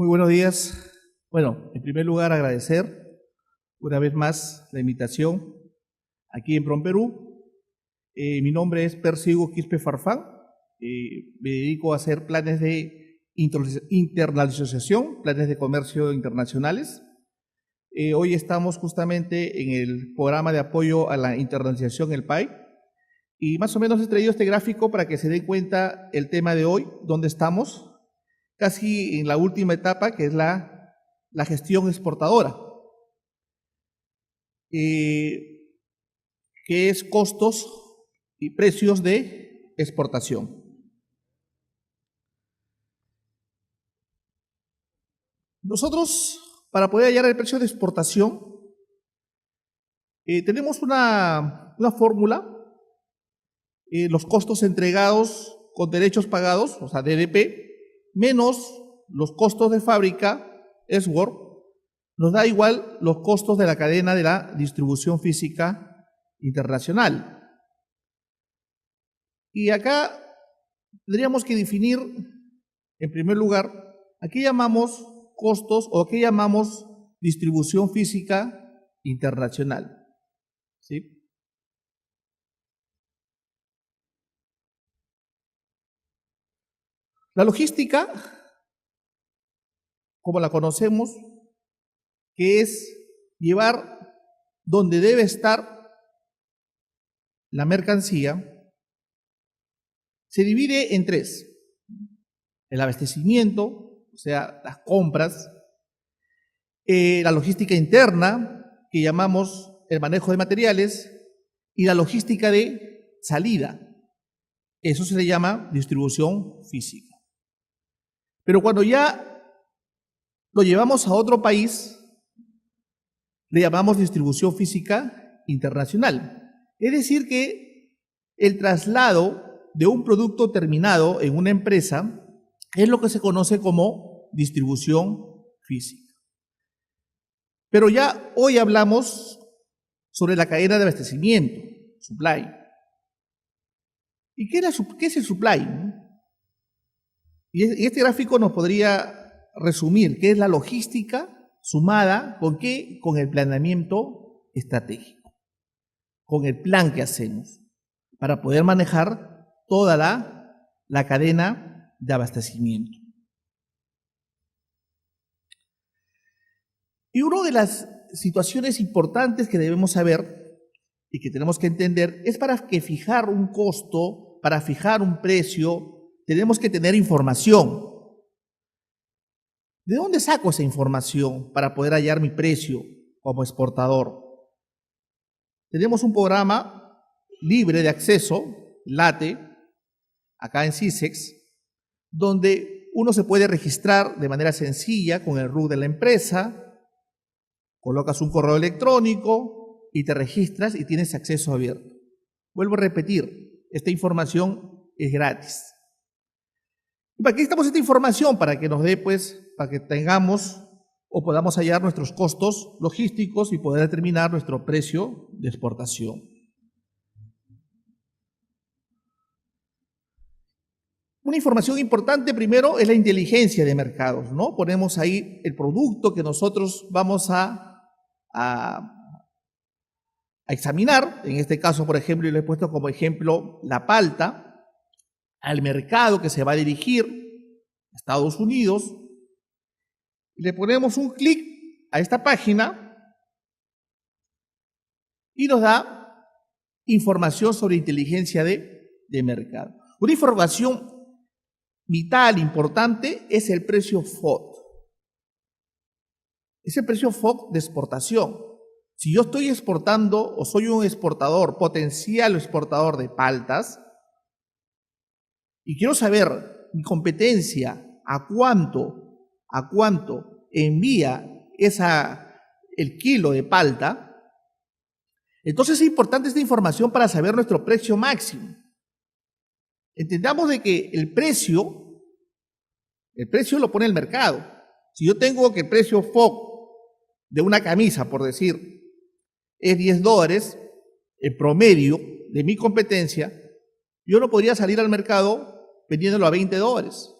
Muy buenos días. Bueno, en primer lugar agradecer una vez más la invitación aquí en PROMPerú. Mi nombre es Persigo Quispe Farfán. Me dedico a hacer planes de internacionalización, planes de comercio internacionales. Hoy estamos justamente en el programa de apoyo a la internacionalización, el PAI, y más o menos he traído este gráfico para que se den cuenta el tema de hoy, dónde estamos, casi en la última etapa, que es la gestión exportadora, que es costos y precios de exportación. Nosotros, para poder hallar el precio de exportación, tenemos una fórmula, los costos entregados con derechos pagados, o sea, DDP, menos los costos de fábrica, SWOR, nos da igual los costos de la cadena de la distribución física internacional. Y acá tendríamos que definir, en primer lugar, ¿a qué llamamos costos o a qué llamamos distribución física internacional? ¿Sí? La logística, como la conocemos, que es llevar donde debe estar la mercancía, se divide en tres: el abastecimiento, o sea, las compras, la logística interna, que llamamos el manejo de materiales, y la logística de salida. Eso se le llama distribución física. Pero cuando ya lo llevamos a otro país, le llamamos distribución física internacional. Es decir, que el traslado de un producto terminado en una empresa es lo que se conoce como distribución física. Pero ya hoy hablamos sobre la cadena de abastecimiento, supply. ¿Y qué es el supply? Y este gráfico nos podría resumir qué es la logística sumada ¿con qué? Con el planeamiento estratégico, con el plan que hacemos para poder manejar toda la cadena de abastecimiento. Y una de las situaciones importantes que debemos saber y que tenemos que entender es para que fijar un costo, para fijar un precio, tenemos que tener información. ¿De dónde saco esa información para poder hallar mi precio como exportador? Tenemos un programa libre de acceso, LATE, acá en CISEX, donde uno se puede registrar de manera sencilla con el RUC de la empresa, colocas un correo electrónico y te registras y tienes acceso abierto. Vuelvo a repetir, esta información es gratis. ¿Para qué necesitamos esta información? Para que nos dé, para que tengamos o podamos hallar nuestros costos logísticos y poder determinar nuestro precio de exportación. Una información importante primero es la inteligencia de mercados, ¿no? Ponemos ahí el producto que nosotros vamos a examinar. En este caso, por ejemplo, yo le he puesto como ejemplo la palta, al mercado que se va a dirigir, Estados Unidos. Le ponemos un clic a esta página y nos da información sobre inteligencia de mercado. Una información vital, importante, es el precio FOB. Es el precio FOB de exportación. Si yo estoy exportando o soy un exportador, potencial exportador de paltas, y quiero saber mi competencia a cuánto envía el kilo de palta, entonces es importante esta información para saber nuestro precio máximo. Entendamos de que el precio lo pone el mercado. Si yo tengo que el precio FOB de una camisa, por decir, es $10, el promedio de mi competencia, yo no podría salir al mercado vendiéndolo a $20.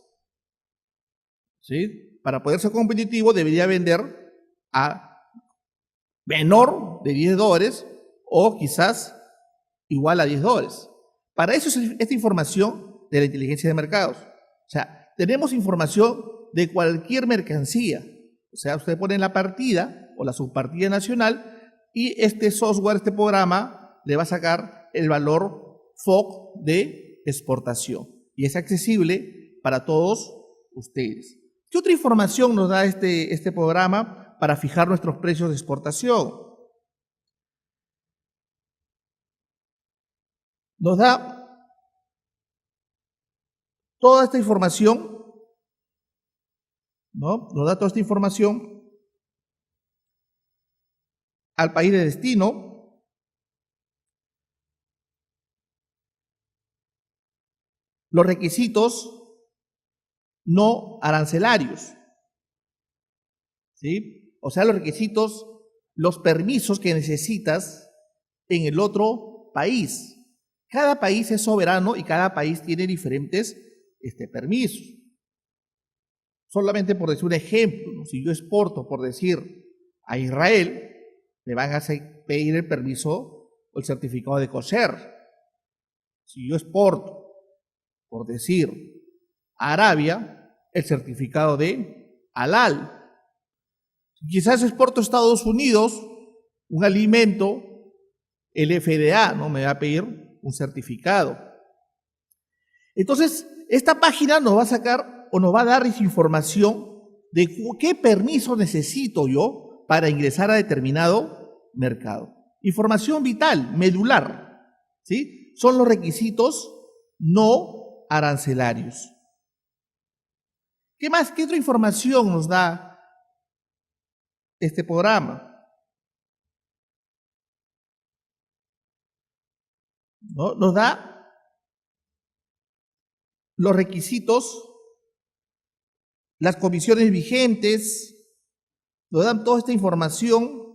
¿Sí? para poder ser competitivo debería vender a menor de $10 o quizás igual a $10. Para eso es esta información de la inteligencia de mercados. O sea, tenemos información de cualquier mercancía. O sea, usted pone la partida o la subpartida nacional y este software, este programa, le va a sacar el valor FOB de exportación. Y es accesible para todos ustedes. ¿Qué otra información nos da este programa para fijar nuestros precios de exportación? Nos da toda esta información, ¿no? Nos da toda esta información al país de destino, los requisitos no arancelarios, ¿sí? O sea, los requisitos, los permisos que necesitas en el otro país. Cada país es soberano y cada país tiene diferentes permisos. Solamente por decir un ejemplo, ¿no? Si yo exporto, por decir, a Israel, me van a pedir el permiso o el certificado de kosher. Si yo exporto, por decir, a Arabia, el certificado de halal. Quizás exporto a Estados Unidos un alimento, el FDA, ¿no? Me va a pedir un certificado. Entonces, esta página nos va a sacar o nos va a dar información de qué permiso necesito yo para ingresar a determinado mercado. Información vital, medular, ¿sí? Son los requisitos no arancelarios. ¿Qué más? ¿Qué otra información nos da este programa? ¿No? Nos da los requisitos, las comisiones vigentes, nos dan toda esta información,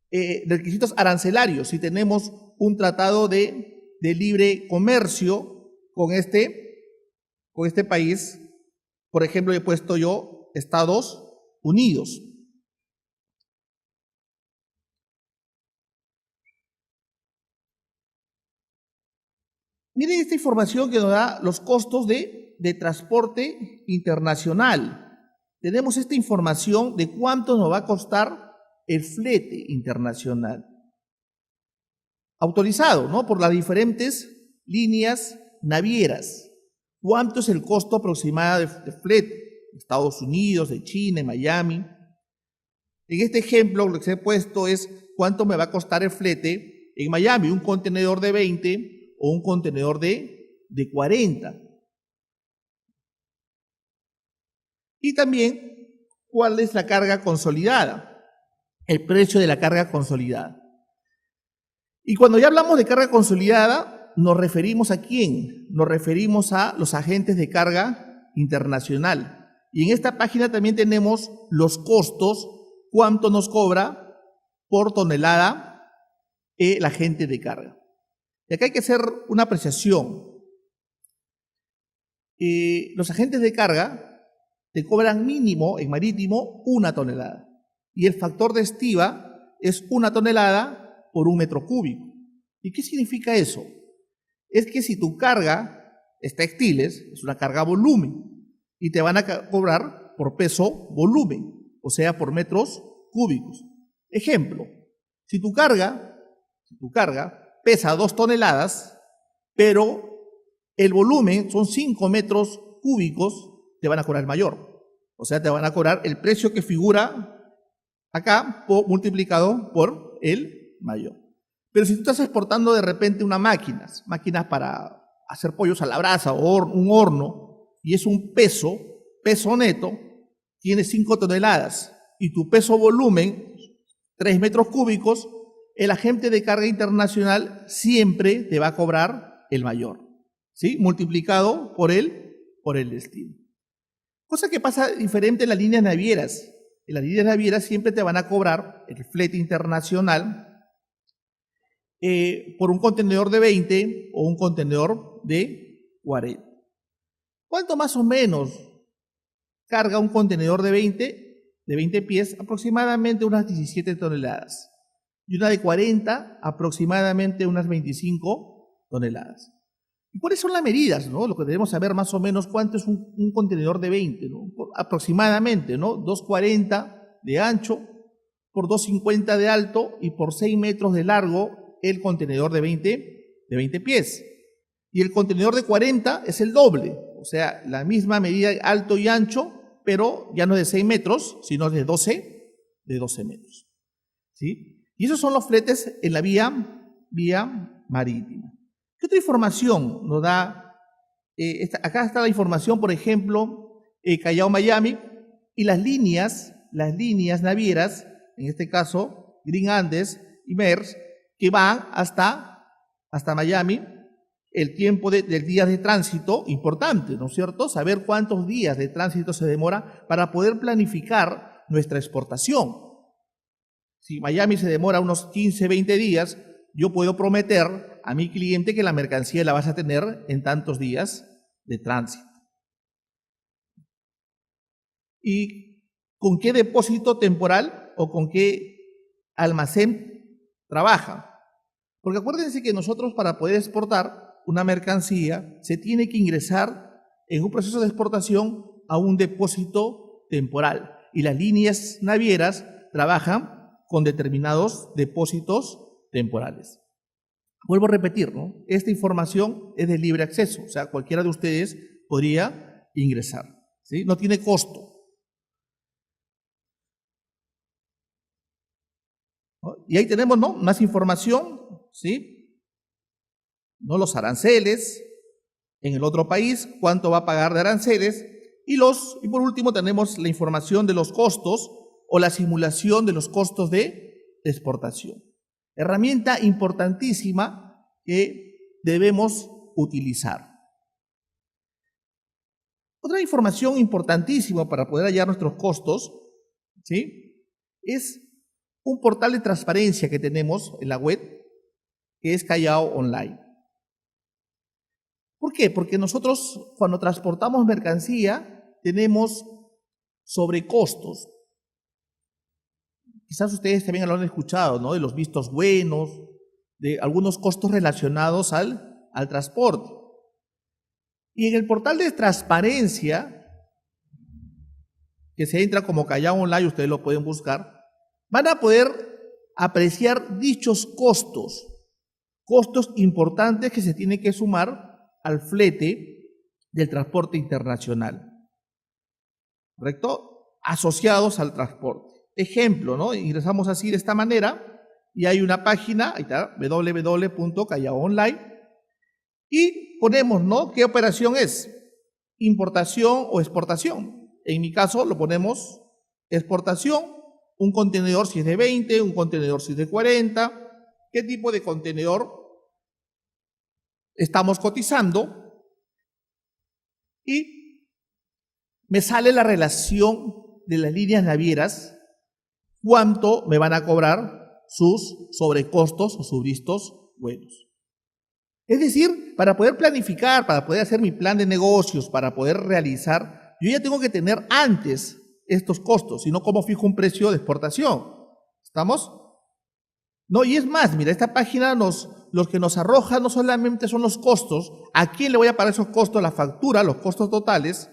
requisitos arancelarios, si tenemos un tratado de libre comercio con este país, por ejemplo, he puesto yo Estados Unidos. Miren esta información que nos da los costos de transporte internacional. Tenemos esta información de cuánto nos va a costar el flete internacional. Autorizado, ¿no? Por las diferentes líneas navieras. ¿Cuánto es el costo aproximado de flete? De Estados Unidos, de China, de Miami. En este ejemplo, lo que se ha puesto es cuánto me va a costar el flete en Miami, un contenedor de 20 o un contenedor de 40. Y también, ¿cuál es la carga consolidada? El precio de la carga consolidada. Y cuando ya hablamos de carga consolidada, ¿nos referimos a quién? Nos referimos a los agentes de carga internacional. Y en esta página también tenemos los costos, cuánto nos cobra por tonelada el agente de carga. Y acá hay que hacer una apreciación. Los agentes de carga te cobran mínimo en marítimo 1 tonelada. Y el factor de estiba es 1 tonelada por 1 metro cúbico. ¿Y qué significa eso? Es que si tu carga es textiles, es una carga volumen. Y te van a cobrar por peso volumen, o sea, por metros cúbicos. Ejemplo, si tu carga pesa 2 toneladas, pero el volumen son 5 metros cúbicos, te van a cobrar mayor. O sea, te van a cobrar el precio que figura acá multiplicado por el mayor. Pero si tú estás exportando de repente unas máquinas para hacer pollos a la brasa o un horno, y es un peso neto, tiene 5 toneladas, y tu peso volumen, 3 metros cúbicos, el agente de carga internacional siempre te va a cobrar el mayor, ¿sí? Multiplicado por el destino. Cosa que pasa diferente en las líneas navieras. En las líneas navieras siempre te van a cobrar el flete internacional por un contenedor de 20 o un contenedor de 40. ¿Cuánto más o menos carga un contenedor de 20 pies? Aproximadamente unas 17 toneladas. Y una de 40, aproximadamente unas 25 toneladas. ¿Y cuáles son las medidas, no? Lo que debemos saber más o menos cuánto es un contenedor de 20, ¿no? Aproximadamente, ¿no? 2,40 de ancho por 2,50 de alto y por 6 metros de largo el contenedor de 20 pies. Y el contenedor de 40 es el doble, o sea, la misma medida alto y ancho, pero ya no es de 6 metros, sino de 12 metros. ¿Sí? Y esos son los fletes en la vía marítima. ¿Qué otra información nos da? Acá está la información, por ejemplo, Callao-Miami y las líneas navieras, en este caso Green Andes y Maersk, que van hasta Miami. El tiempo del día de tránsito, importante, ¿no es cierto? Saber cuántos días de tránsito se demora para poder planificar nuestra exportación. Si Miami se demora unos 15, 20 días, yo puedo prometer a mi cliente que la mercancía la vas a tener en tantos días de tránsito. ¿Y con qué depósito temporal o con qué almacén trabaja? Porque acuérdense que nosotros, para poder exportar una mercancía, se tiene que ingresar en un proceso de exportación a un depósito temporal. Y las líneas navieras trabajan con determinados depósitos temporales. Vuelvo a repetir, ¿no? Esta información es de libre acceso, o sea, cualquiera de ustedes podría ingresar, ¿sí? No tiene costo. ¿No? Y ahí tenemos, ¿no?, más información, ¿sí? ¿No? Los aranceles en el otro país, cuánto va a pagar de aranceles, y por último tenemos la información de los costos o la simulación de los costos de exportación. Herramienta importantísima que debemos utilizar. Otra información importantísima para poder hallar nuestros costos, ¿sí?, es un portal de transparencia que tenemos en la web, que es Callao Online. ¿Por qué? Porque nosotros, cuando transportamos mercancía, tenemos sobrecostos. Quizás ustedes también lo han escuchado, ¿no?, de los vistos buenos, de algunos costos relacionados al transporte. Y en el portal de transparencia, que se entra como Callao Online, ustedes lo pueden buscar, van a poder apreciar dichos costos importantes que se tienen que sumar al flete del transporte internacional, ¿correcto? Asociados al transporte. Ejemplo, ¿no? Ingresamos así de esta manera y hay una página, ahí está, www.callaoonline, y ponemos, ¿no?, qué operación es, importación o exportación. En mi caso lo ponemos exportación, un contenedor si es de 20, un contenedor si es de 40, qué tipo de contenedor estamos cotizando, y me sale la relación de las líneas navieras, cuánto me van a cobrar sus sobrecostos o sus vistos buenos. Es decir, para poder planificar, para poder hacer mi plan de negocios, para poder realizar, yo ya tengo que tener antes estos costos, sino cómo fijo un precio de exportación. ¿Estamos? No, y es más, mira, esta página los que nos arroja no solamente son los costos, a quién le voy a pagar esos costos, la factura, los costos totales,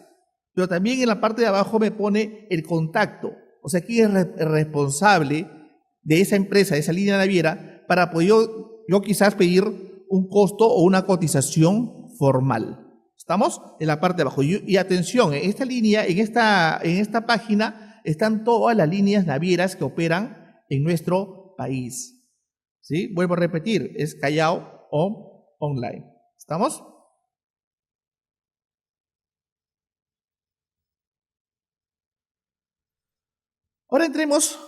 pero también en la parte de abajo me pone el contacto. O sea, quién es el responsable de esa empresa, de esa línea naviera, para poder yo quizás pedir un costo o una cotización formal. ¿Estamos? En la parte de abajo. Y atención, en esta línea, en esta página, están todas las líneas navieras que operan en nuestro país. ¿Sí? Vuelvo a repetir, es Callao Online. ¿Estamos? Ahora entremos,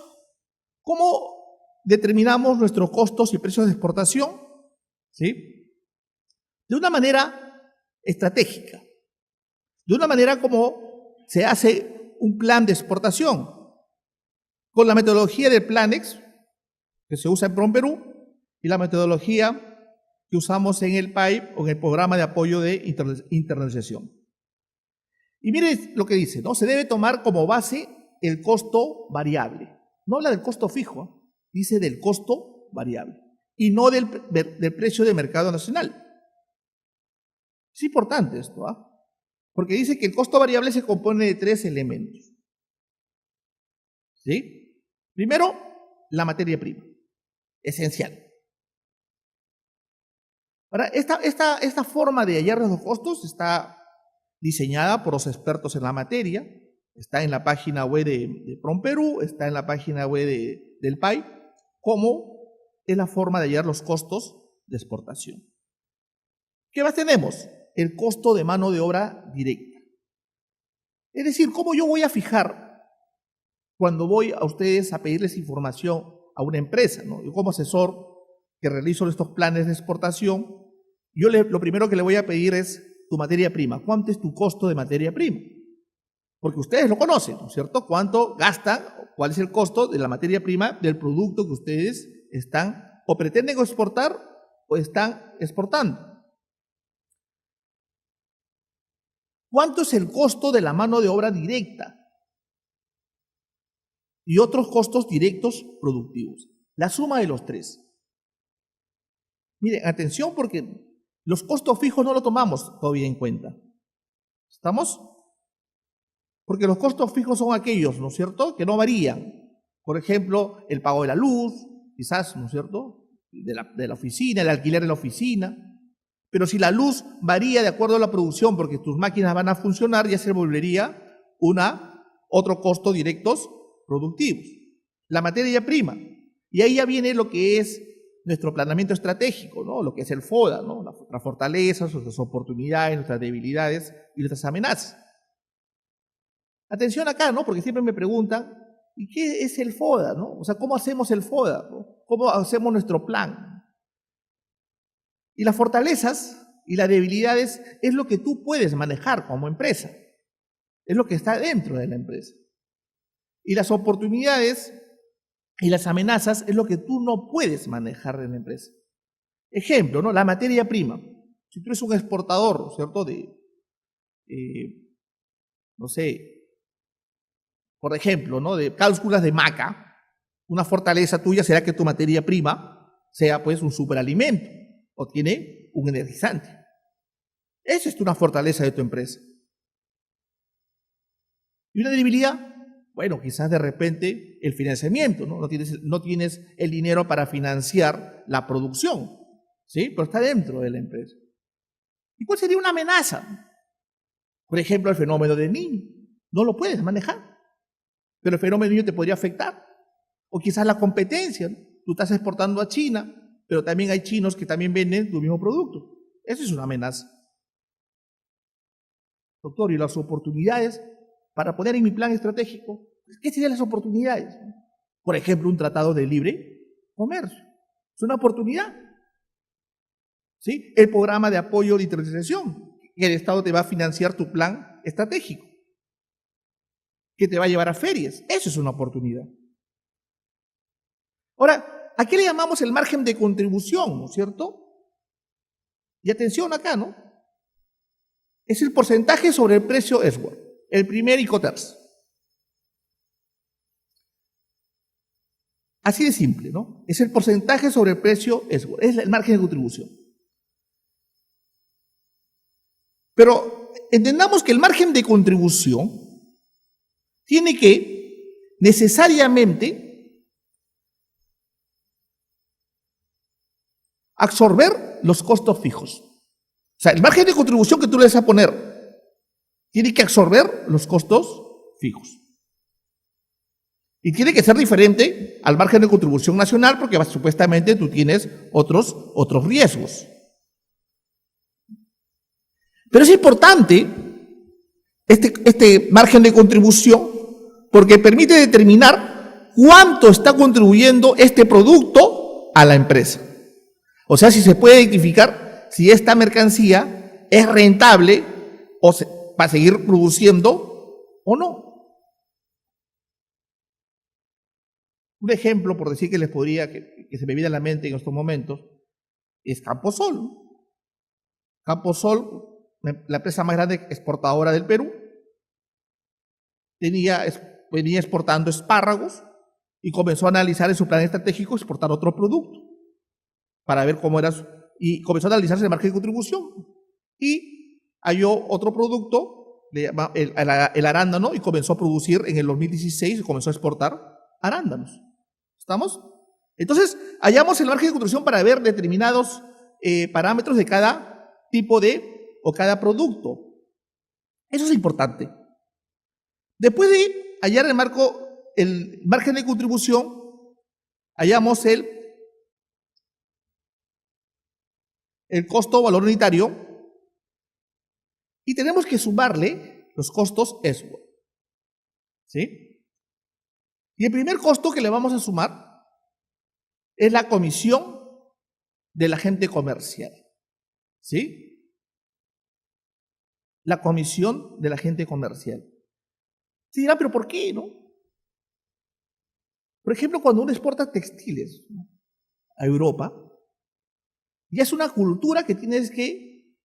¿cómo determinamos nuestros costos y precios de exportación? ¿Sí? De una manera estratégica, de una manera como se hace un plan de exportación, con la metodología del Planex, que se usa en PROMPERÚ, y la metodología que usamos en el PAIP o en el Programa de Apoyo de Internacionalización. Y mire lo que dice, ¿no? Se debe tomar como base el costo variable. No habla del costo fijo, ¿eh? Dice del costo variable y no del precio de mercado nacional. Es importante esto, ¿ah? Porque dice que el costo variable se compone de 3 elementos. ¿Sí? Primero, la materia prima, esencial. Ahora, esta forma de hallar los costos está diseñada por los expertos en la materia, está en la página web de PROMPERÚ, está en la página web del PAI, como es la forma de hallar los costos de exportación. ¿Qué más tenemos? El costo de mano de obra directa. Es decir, ¿cómo yo voy a fijar cuando voy a ustedes a pedirles información a una empresa, ¿no? Yo como asesor que realizo estos planes de exportación, lo primero que le voy a pedir es tu materia prima. ¿Cuánto es tu costo de materia prima? Porque ustedes lo conocen, ¿no es cierto? ¿Cuánto gastan? ¿Cuál es el costo de la materia prima del producto que ustedes están o pretenden exportar o están exportando? ¿Cuánto es el costo de la mano de obra directa? Y otros costos directos productivos. La suma de los tres. Miren, atención porque los costos fijos no lo tomamos todavía en cuenta. ¿Estamos? Porque los costos fijos son aquellos, ¿no es cierto?, que no varían. Por ejemplo, el pago de la luz, quizás, ¿no es cierto?, de la oficina, el alquiler de la oficina. Pero si la luz varía de acuerdo a la producción, porque tus máquinas van a funcionar, ya se volvería otro costo directos productivos. La materia prima. Y ahí ya viene lo que es nuestro planeamiento estratégico, ¿no? Lo que es el FODA, ¿no? Nuestras fortalezas, nuestras oportunidades, nuestras debilidades y nuestras amenazas. Atención acá, ¿no? Porque siempre me preguntan, ¿y qué es el FODA, no? O sea, ¿cómo hacemos el FODA, ¿no? ¿Cómo hacemos nuestro plan? Y las fortalezas y las debilidades es lo que tú puedes manejar como empresa. Es lo que está dentro de la empresa. Y las oportunidades y las amenazas es lo que tú no puedes manejar en la empresa. Ejemplo, ¿no? La materia prima. Si tú eres un exportador, ¿cierto? No sé, por ejemplo, ¿no?, de cápsulas de maca, una fortaleza tuya será que tu materia prima sea pues un superalimento o tiene un energizante. Esa es una fortaleza de tu empresa. Y una debilidad, bueno, quizás de repente el financiamiento, ¿no? No tienes el dinero para financiar la producción, ¿sí? Pero está dentro de la empresa. ¿Y cuál sería una amenaza? Por ejemplo, el fenómeno del niño. No lo puedes manejar, pero el fenómeno del niño te podría afectar. O quizás la competencia, ¿no? Tú estás exportando a China, pero también hay chinos que también venden tu mismo producto. Eso es una amenaza. Doctor, ¿y las oportunidades para poner en mi plan estratégico? ¿Qué serían las oportunidades? Por ejemplo, un tratado de libre comercio. Es una oportunidad. ¿Sí? El programa de apoyo de internacionalización, que el Estado te va a financiar tu plan estratégico, que te va a llevar a ferias. Eso es una oportunidad. Ahora, ¿a qué le llamamos el margen de contribución, no es cierto? Y atención acá, ¿no? Es el porcentaje sobre el precio Esward, el primer Incoterms. Así de simple, ¿no? Es el porcentaje sobre el precio Esward, es el margen de contribución. Pero entendamos que el margen de contribución tiene que necesariamente absorber los costos fijos. O sea, el margen de contribución que tú le vas a poner tiene que absorber los costos fijos. Y tiene que ser diferente al margen de contribución nacional porque supuestamente tú tienes otros riesgos. Pero es importante este margen de contribución porque permite determinar cuánto está contribuyendo este producto a la empresa. O sea, si se puede identificar si esta mercancía es rentable o va a seguir produciendo o no. Un ejemplo, por decir que les podría, que se me viene a la mente en estos momentos, es Camposol. Camposol, la empresa más grande exportadora del Perú, venía exportando espárragos y comenzó a analizar en su plan estratégico exportar otro producto para ver cómo era, y comenzó a analizarse el margen de contribución y halló otro producto, el arándano, y comenzó a producir en el 2016, comenzó a exportar arándanos. ¿Estamos? Entonces, hallamos el margen de contribución para ver determinados parámetros de cada tipo o cada producto. Eso es importante. Después de hallar el margen de contribución, hallamos el costo valor unitario y tenemos que sumarle los costos Ellsworth. ¿Sí? Y el primer costo que le vamos a sumar es la comisión del agente comercial. ¿Sí? La comisión del agente comercial. Se dirá, ¿pero por qué, no? Por ejemplo, cuando uno exporta textiles, ¿no?, a Europa, ya es una cultura que tienes que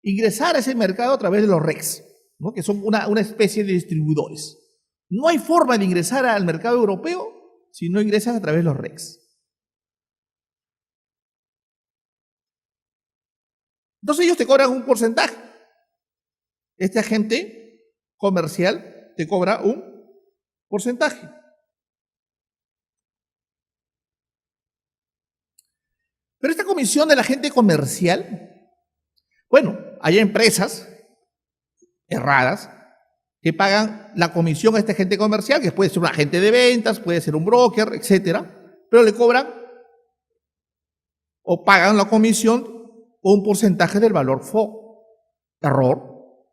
ingresar a ese mercado a través de los RECs, ¿no?, que son una especie de distribuidores. No hay forma de ingresar al mercado europeo si no ingresas a través de los RECs. Entonces ellos te cobran un porcentaje. Este agente comercial te cobra un porcentaje. Pero esta comisión del agente comercial, bueno, hay empresas erradas que pagan la comisión a este agente comercial, que puede ser un agente de ventas, puede ser un broker, etcétera, pero le cobran o pagan la comisión o un porcentaje del valor FOB. Error,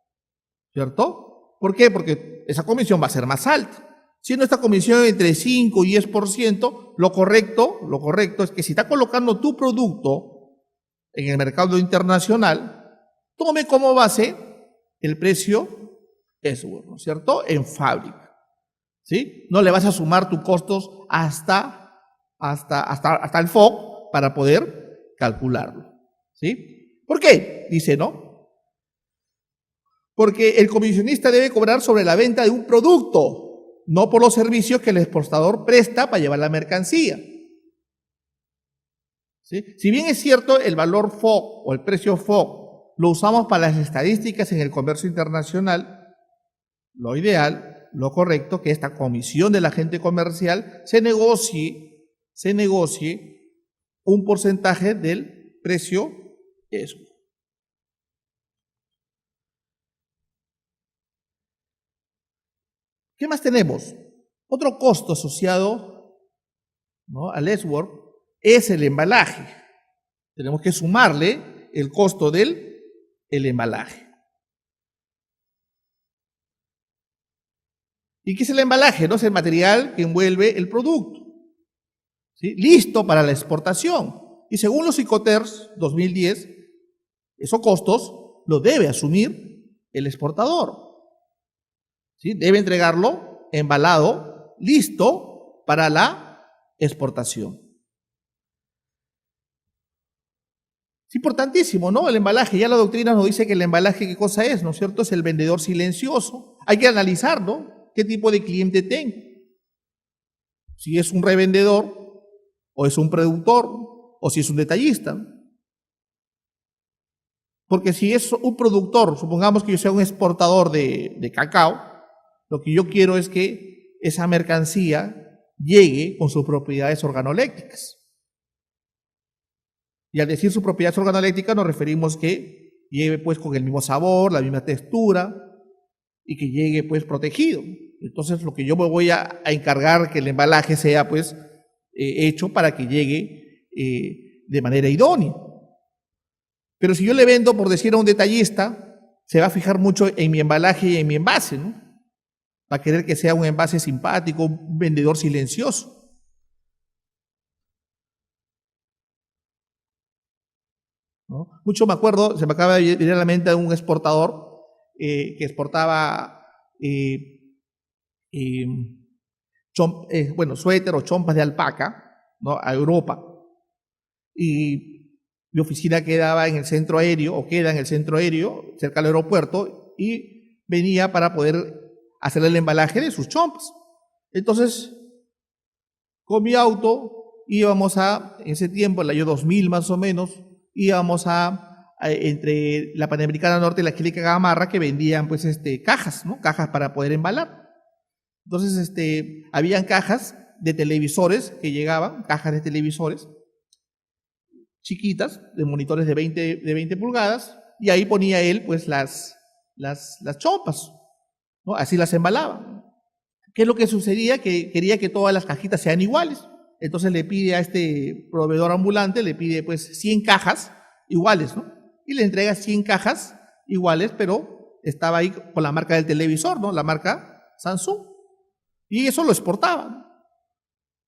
¿cierto? ¿Por qué? Porque esa comisión va a ser más alta. Siendo esta comisión entre 5 y 10%, lo correcto es que si está colocando tu producto en el mercado internacional, tome como base el precio Ellsworth, ¿no es cierto?, en fábrica. ¿Sí? No le vas a sumar tus costos hasta el FOB para poder calcularlo. ¿Sí? ¿Por qué? Dice, ¿no? Porque el comisionista debe cobrar sobre la venta de un producto, no por los servicios que el exportador presta para llevar la mercancía. ¿Sí? Si bien es cierto, el valor FOB o el precio FOB lo usamos para las estadísticas en el comercio internacional, lo ideal, lo correcto, que esta comisión del agente comercial se negocie un porcentaje del precio eso. ¿Qué más tenemos? Otro costo asociado, ¿no?, al Ellsworth es el embalaje. Tenemos que sumarle el costo del embalaje. ¿Y qué es el embalaje? ¿No? Es el material que envuelve el producto, ¿sí?, listo para la exportación. Y según los Incoterms 2010, esos costos los debe asumir el exportador. ¿Sí? Debe entregarlo embalado, listo para la exportación. Es importantísimo, ¿no? El embalaje, ya la doctrina nos dice que el embalaje, ¿qué cosa es? ¿No es cierto? Es el vendedor silencioso. Hay que analizar, ¿no?, qué tipo de cliente tengo. Si es un revendedor, o es un productor, o si es un detallista. Porque si es un productor, supongamos que yo sea un exportador de cacao, lo que yo quiero es que esa mercancía llegue con sus propiedades organolépticas. Y al decir sus propiedades organolépticas nos referimos que llegue pues con el mismo sabor, la misma textura y que llegue pues protegido. Entonces lo que yo me voy a encargar que el embalaje sea pues hecho para que llegue de manera idónea. Pero si yo le vendo, por decir, a un detallista, se va a fijar mucho en mi embalaje y en mi envase, ¿no? Va a querer que sea un envase simpático, un vendedor silencioso. ¿No? Mucho me acuerdo, se me acaba de venir a la mente de un exportador que exportaba suéter o chompas de alpaca, ¿no?, a Europa. Y mi oficina quedaba en el centro aéreo, o queda en el centro aéreo, cerca del aeropuerto, y venía para poder hacer el embalaje de sus chompas. Entonces, con mi auto íbamos en ese tiempo, el año 2000 más o menos, íbamos entre la Panamericana Norte y la Química Gamarra, que vendían pues cajas, ¿no? Cajas para poder embalar. Entonces, habían cajas de televisores que llegaban, cajas de televisores chiquitas, de monitores de 20 pulgadas, y ahí ponía él pues las chompas, ¿no? Así las embalaba. ¿Qué es lo que sucedía? Que quería que todas las cajitas sean iguales. Entonces le pide a este proveedor ambulante, le pide pues 100 cajas iguales, ¿no? Y le entrega 100 cajas iguales, pero estaba ahí con la marca del televisor, ¿no? La marca Samsung. Y eso lo exportaban,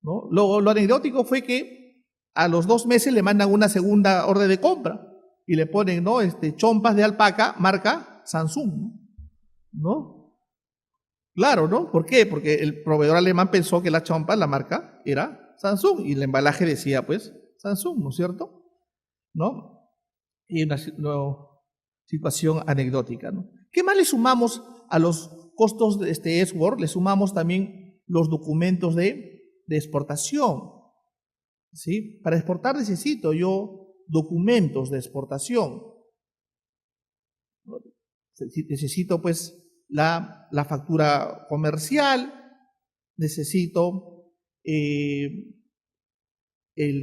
¿no? Lo anecdótico fue que a los 2 meses le mandan una segunda orden de compra y le ponen, ¿no? Chompas de alpaca marca Samsung, ¿no? Claro, ¿no? ¿Por qué? Porque el proveedor alemán pensó que la chompa, la marca, era Samsung y el embalaje decía, pues, Samsung, ¿no es cierto? ¿No? Y una situación anecdótica, ¿no? ¿Qué más le sumamos a los costos de este S-Word? Le sumamos también los documentos de exportación, ¿sí? Para exportar necesito yo documentos de exportación. Necesito pues la factura comercial, necesito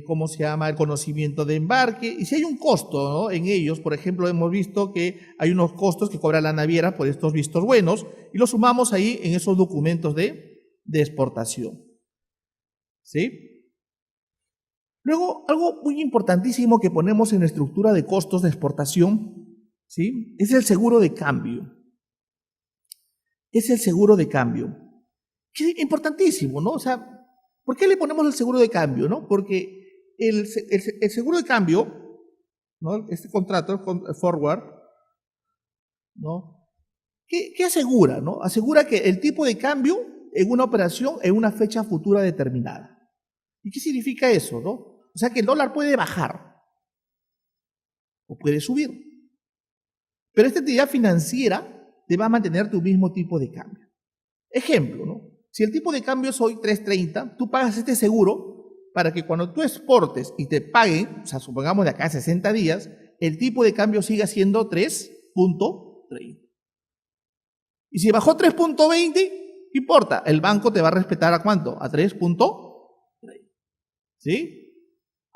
¿cómo se llama? El conocimiento de embarque. Y si hay un costo, ¿no? En ellos, por ejemplo, hemos visto que hay unos costos que cobra la naviera por estos vistos buenos y los sumamos ahí en esos documentos de exportación. ¿Sí? Luego, algo muy importantísimo que ponemos en la estructura de costos de exportación, ¿sí? Es el seguro de cambio. Es el seguro de cambio. Que es importantísimo, ¿no? O sea, ¿por qué le ponemos el seguro de cambio, no? Porque el seguro de cambio, ¿no? Este contrato, el forward, ¿no? ¿Qué asegura, no? Asegura que el tipo de cambio en una operación en una fecha futura determinada. ¿Y qué significa eso, no? O sea que el dólar puede bajar o puede subir. Pero esta entidad financiera te va a mantener tu mismo tipo de cambio. Ejemplo, ¿no? Si el tipo de cambio es hoy 3.30, tú pagas este seguro para que cuando tú exportes y te paguen, o sea, supongamos de acá a 60 días, el tipo de cambio siga siendo 3.30. Y si bajó 3.20, ¿qué importa? El banco te va a respetar ¿a cuánto? A 3.30. ¿Sí?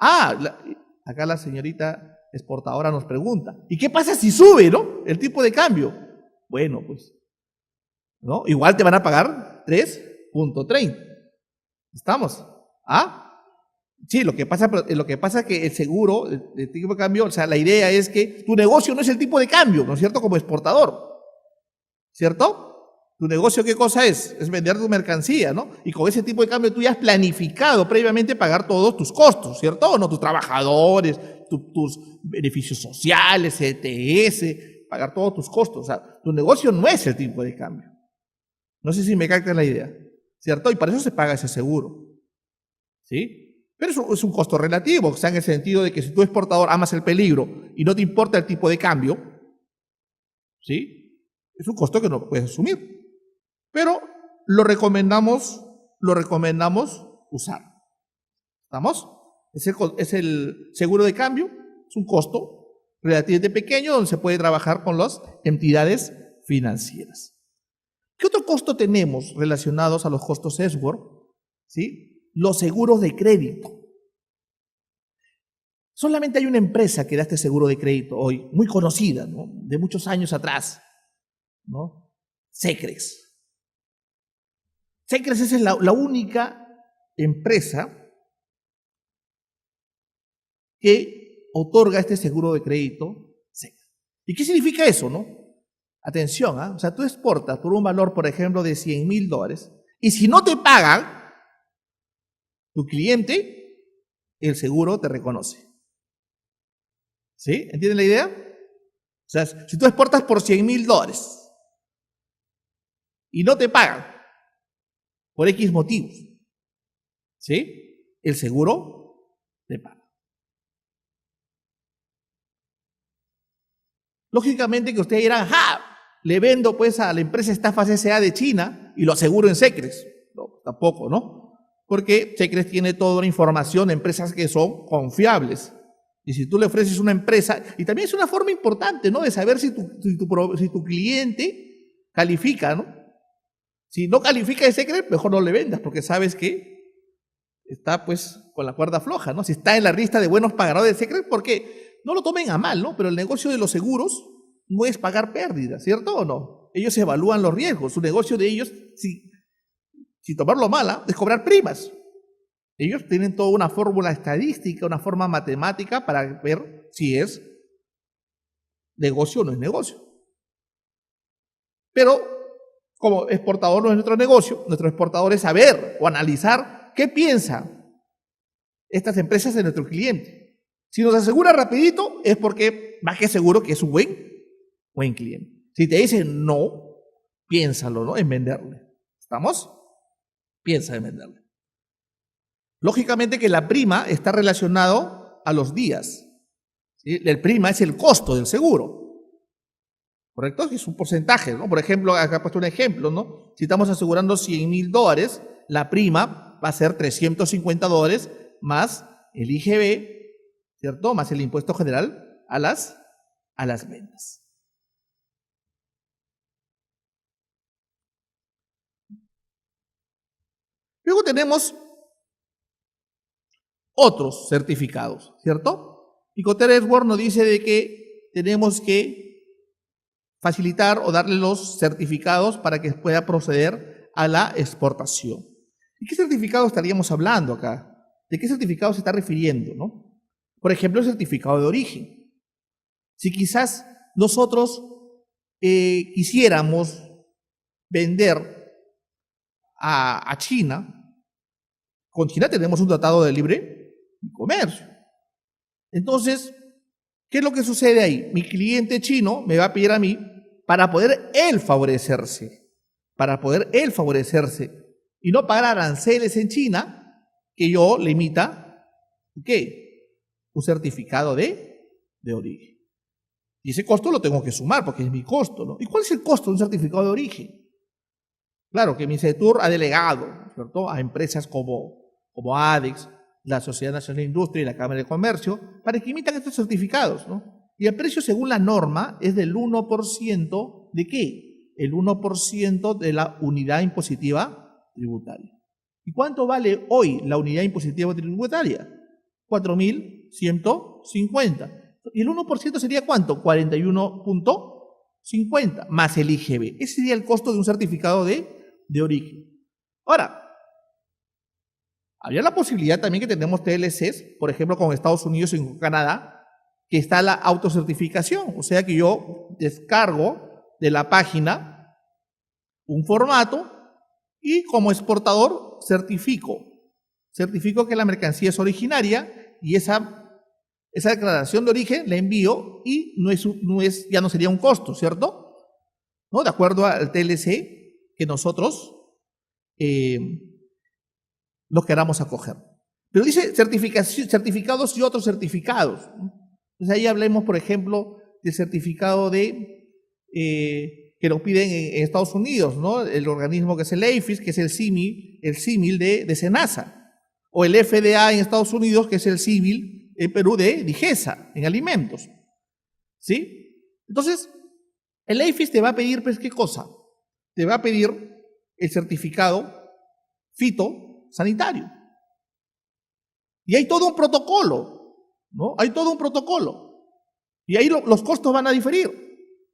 Acá la señorita exportadora nos pregunta, ¿y qué pasa si sube, no? El tipo de cambio. Bueno, pues, ¿no? Igual te van a pagar 3.30. ¿Estamos? Sí, lo que pasa es que el seguro, el tipo de cambio, o sea, la idea es que tu negocio no es el tipo de cambio, ¿no es cierto? Como exportador, ¿cierto? Tu negocio, ¿qué cosa es? Es vender tu mercancía, ¿no? Y con ese tipo de cambio tú ya has planificado previamente pagar todos tus costos, ¿cierto? ¿No? Tus trabajadores, tus beneficios sociales, ETS, pagar todos tus costos. O sea, tu negocio no es el tipo de cambio. No sé si me captan la idea, ¿cierto? Y para eso se paga ese seguro, ¿sí? Pero eso es un costo relativo, o sea, en el sentido de que si tú exportador amas el peligro y no te importa el tipo de cambio, ¿sí? Es un costo que no puedes asumir. Pero lo recomendamos usar. ¿Estamos? Es el seguro de cambio, es un costo relativamente pequeño donde se puede trabajar con las entidades financieras. ¿Qué otro costo tenemos relacionados a los costos S-Word? ¿Sí? Los seguros de crédito. Solamente hay una empresa que da este seguro de crédito hoy, muy conocida, ¿no? De muchos años atrás, ¿no? Secrex. Secrex es la única empresa que otorga este seguro de crédito. ¿Y qué significa eso, no? Atención, o sea, tú exportas por un valor, por ejemplo, de $100,000 y si no te pagan, tu cliente, el seguro te reconoce. ¿Sí? ¿Entienden la idea? O sea, si tú exportas por $100,000 y no te pagan por X motivos, ¿sí? El seguro te paga. Lógicamente que ustedes dirán, le vendo pues a la empresa Estafas S.A. de China y lo aseguro en Secres. No, tampoco, ¿no? Porque Secres tiene toda la información de empresas que son confiables. Y si tú le ofreces una empresa, y también es una forma importante, ¿no?, de saber si tu cliente califica, ¿no? Si no califica de Secret, mejor no le vendas, porque sabes que está pues con la cuerda floja, ¿no? Si está en la lista de buenos pagadores de Secret, porque no lo tomen a mal, ¿no? Pero el negocio de los seguros no es pagar pérdidas, ¿cierto o no? Ellos evalúan los riesgos. Su negocio de ellos, si tomarlo mala, es cobrar primas. Ellos tienen toda una fórmula estadística, una forma matemática para ver si es negocio o no es negocio. Pero como exportador no es nuestro negocio, nuestro exportador es saber o analizar qué piensan estas empresas de nuestro cliente. Si nos asegura rapidito, es porque más que seguro que es un buen cliente. Si te dicen no, piénsalo, ¿no?, en venderle. ¿Estamos? Piensa en venderle. Lógicamente que la prima está relacionado a los días. ¿Sí? El prima es el costo del seguro. ¿Correcto? Es un porcentaje, ¿no? Por ejemplo, acá he puesto un ejemplo, ¿no? Si estamos asegurando $100,000, la prima va a ser $350 más el IGB, ¿cierto?, más el impuesto general a las ventas. Luego tenemos otros certificados, ¿cierto? Picotter Edward nos dice de que tenemos que facilitar o darle los certificados para que pueda proceder a la exportación. ¿Y qué certificado estaríamos hablando acá? ¿De qué certificado se está refiriendo, no? Por ejemplo, el certificado de origen. Si quizás nosotros quisiéramos vender a China, con China tenemos un tratado de libre comercio. Entonces, ¿qué es lo que sucede ahí? Mi cliente chino me va a pedir a mí para poder él favorecerse y no pagar aranceles en China, que yo le emita, ¿qué?, un certificado de origen. Y ese costo lo tengo que sumar porque es mi costo, ¿no? ¿Y cuál es el costo de un certificado de origen? Claro que Misetur ha delegado, ¿cierto?, a empresas como ADEX, la Sociedad Nacional de Industria y la Cámara de Comercio, para que emitan estos certificados, ¿no? Y el precio, según la norma, es del 1% ¿de qué? El 1% de la unidad impositiva tributaria. ¿Y cuánto vale hoy la unidad impositiva tributaria? 4.150. ¿Y el 1% sería cuánto? 41.50 más el IGB. Ese sería el costo de un certificado de origen. Ahora, habría la posibilidad también que tenemos TLCs, por ejemplo, con Estados Unidos y con Canadá, que está la autocertificación. O sea que yo descargo de la página un formato y como exportador certifico que la mercancía es originaria y esa declaración de origen la envío y ya no sería un costo, ¿cierto?, ¿no?, de acuerdo al TLC que nosotros nos queramos acoger. Pero dice certificados y otros certificados. Entonces ahí hablemos, por ejemplo, del certificado que lo piden en Estados Unidos, ¿no?, el organismo que es el APHIS, que es el símil de SENASA, o el FDA en Estados Unidos, que es el símil en Perú de DIGESA, en alimentos. ¿Sí? Entonces, el APHIS te va a pedir, pues, ¿qué cosa? Te va a pedir el certificado fitosanitario. Y hay todo un protocolo, ¿no? Hay todo un protocolo. Y ahí los costos van a diferir.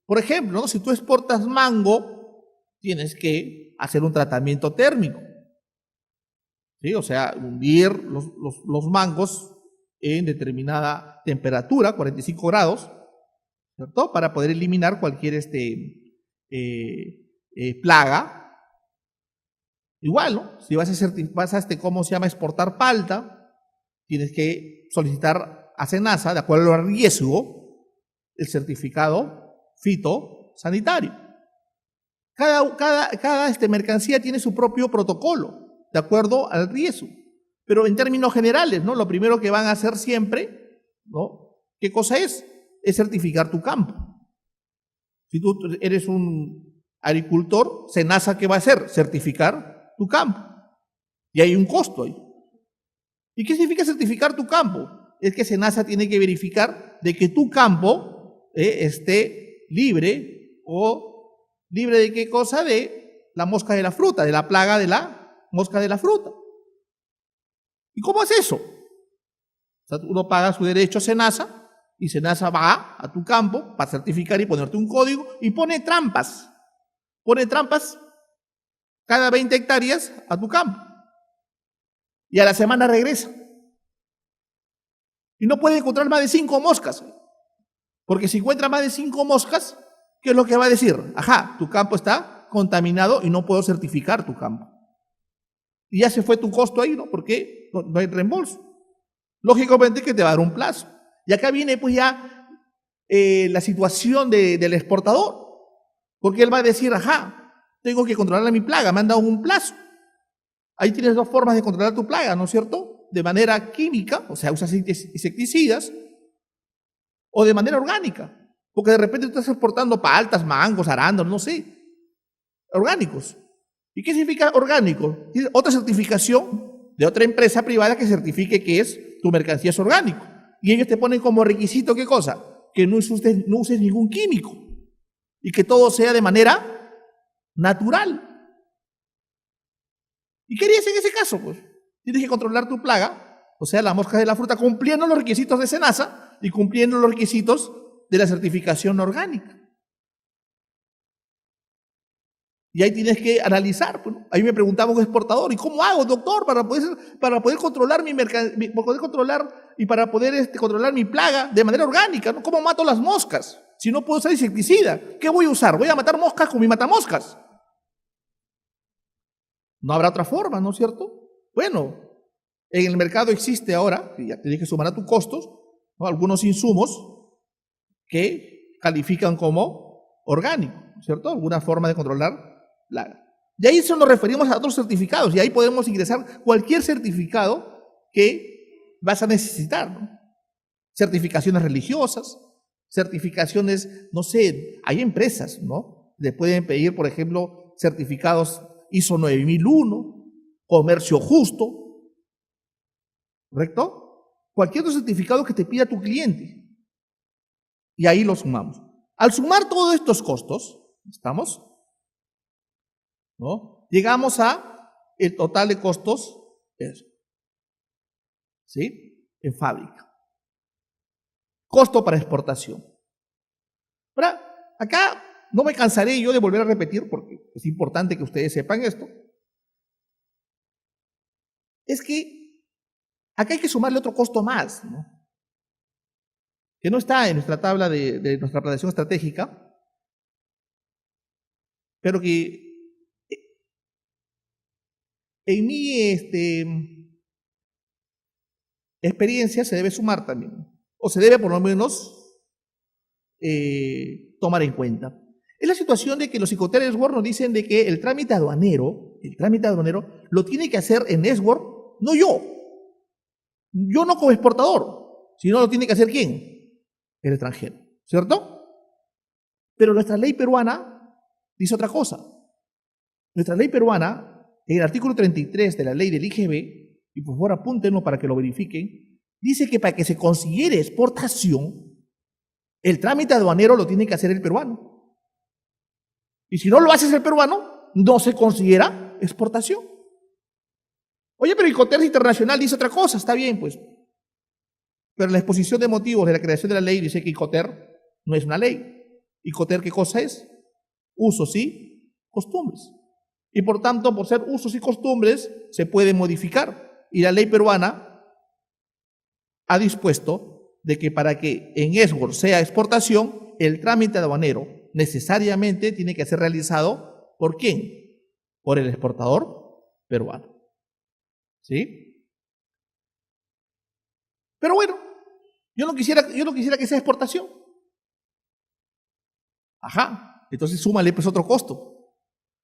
Por ejemplo, ¿no?, si tú exportas mango, tienes que hacer un tratamiento térmico. ¿Sí? O sea, hundir los mangos en determinada temperatura, 45 grados, ¿cierto?, para poder eliminar cualquier plaga. Igual, ¿no? Si vas a ¿cómo se llama?, exportar palta, tienes que solicitar a SENASA, de acuerdo al riesgo, el certificado fitosanitario. Cada mercancía tiene su propio protocolo, de acuerdo al riesgo. Pero en términos generales, ¿no?, lo primero que van a hacer siempre, ¿no?, ¿qué cosa es? Es certificar tu campo. Si tú eres un agricultor, SENASA, ¿qué va a hacer? Certificar tu campo. Y hay un costo ahí. ¿Y qué significa certificar tu campo? Es que SENASA tiene que verificar de que tu campo esté libre, o libre de qué cosa, de la mosca de la fruta, de la plaga de la mosca de la fruta. ¿Y cómo es eso? O sea, uno paga su derecho a SENASA, y SENASA va a tu campo para certificar y ponerte un código, y pone trampas. Pone trampas cada 20 hectáreas a tu campo. Y a la semana regresa. Y no puede encontrar más de 5 moscas. Porque si encuentra más de 5 moscas, ¿qué es lo que va a decir? Ajá, tu campo está contaminado y no puedo certificar tu campo. Y ya se fue tu costo ahí, ¿no? Porque no hay reembolso. Lógicamente que te va a dar un plazo. Y acá viene pues ya la situación del exportador. Porque él va a decir, ajá, tengo que controlar mi plaga, me han dado un plazo. Ahí tienes dos formas de controlar tu plaga, ¿no es cierto? De manera química, o sea, usas insecticidas, o de manera orgánica. Porque de repente tú estás exportando paltas, mangos, arándanos, no sé, orgánicos. ¿Y qué significa orgánico? Tienes otra certificación de otra empresa privada que certifique que tu mercancía es orgánico. Y ellos te ponen como requisito, ¿qué cosa? Que no uses ningún químico. Y que todo sea de manera natural. ¿Y qué harías en ese caso? Pues tienes que controlar tu plaga, o sea, la mosca de la fruta, cumpliendo los requisitos de SENASA y cumpliendo los requisitos de la certificación orgánica. Y ahí tienes que analizar. Pues, ¿no? Ahí me preguntaba un exportador, ¿y cómo hago, doctor, para poder controlar mi mercancía, para poder controlar mi plaga de manera orgánica? ¿No? ¿Cómo mato las moscas? Si no puedo usar insecticida, ¿qué voy a usar? ¿Voy a matar moscas con mi matamoscas? No habrá otra forma, ¿no es cierto? Bueno, en el mercado existe ahora, y ya tienes que sumar a tus costos, ¿no? Algunos insumos que califican como orgánicos, ¿cierto? Alguna forma de controlar plaga. Y ahí nos referimos a otros certificados, y ahí podemos ingresar cualquier certificado que vas a necesitar, ¿no? Certificaciones religiosas, certificaciones, no sé, hay empresas, ¿no? Le pueden pedir, por ejemplo, certificados ISO 9001, comercio justo, ¿correcto? Cualquier otro certificado que te pida tu cliente. Y ahí lo sumamos. Al sumar todos estos costos, ¿estamos? ¿No? Llegamos a el total de costos, ¿sí? En fábrica. Costo para exportación. Ahora, acá no me cansaré yo de volver a repetir, porque es importante que ustedes sepan esto. Es que acá hay que sumarle otro costo más, ¿no? Que no está en nuestra tabla de nuestra planeación estratégica, pero que en mi experiencia se debe sumar también, o se debe por lo menos tomar en cuenta. Es la situación de que los Incoterm Network nos dicen de que el trámite aduanero lo tiene que hacer en Network, no yo. Yo no como exportador, sino lo tiene que hacer ¿quién? El extranjero, ¿cierto? Pero nuestra ley peruana dice otra cosa. Nuestra ley peruana, en el artículo 33 de la ley del IGB, y por favor apúntenlo para que lo verifiquen, dice que para que se considere exportación, el trámite aduanero lo tiene que hacer el peruano. Y si no lo hace el peruano, no se considera exportación. Oye, pero el Incoterm Internacional dice otra cosa, está bien, pues. Pero la exposición de motivos de la creación de la ley dice que Incoterm no es una ley. Incoterm, ¿qué cosa es? Usos y costumbres. Y por tanto, por ser usos y costumbres, se puede modificar. Y la ley peruana ha dispuesto de que para que en export sea exportación, el trámite aduanero necesariamente tiene que ser realizado ¿por quién? Por el exportador peruano. ¿Sí? Pero bueno, yo no quisiera que sea exportación. Ajá, entonces súmale pues otro costo.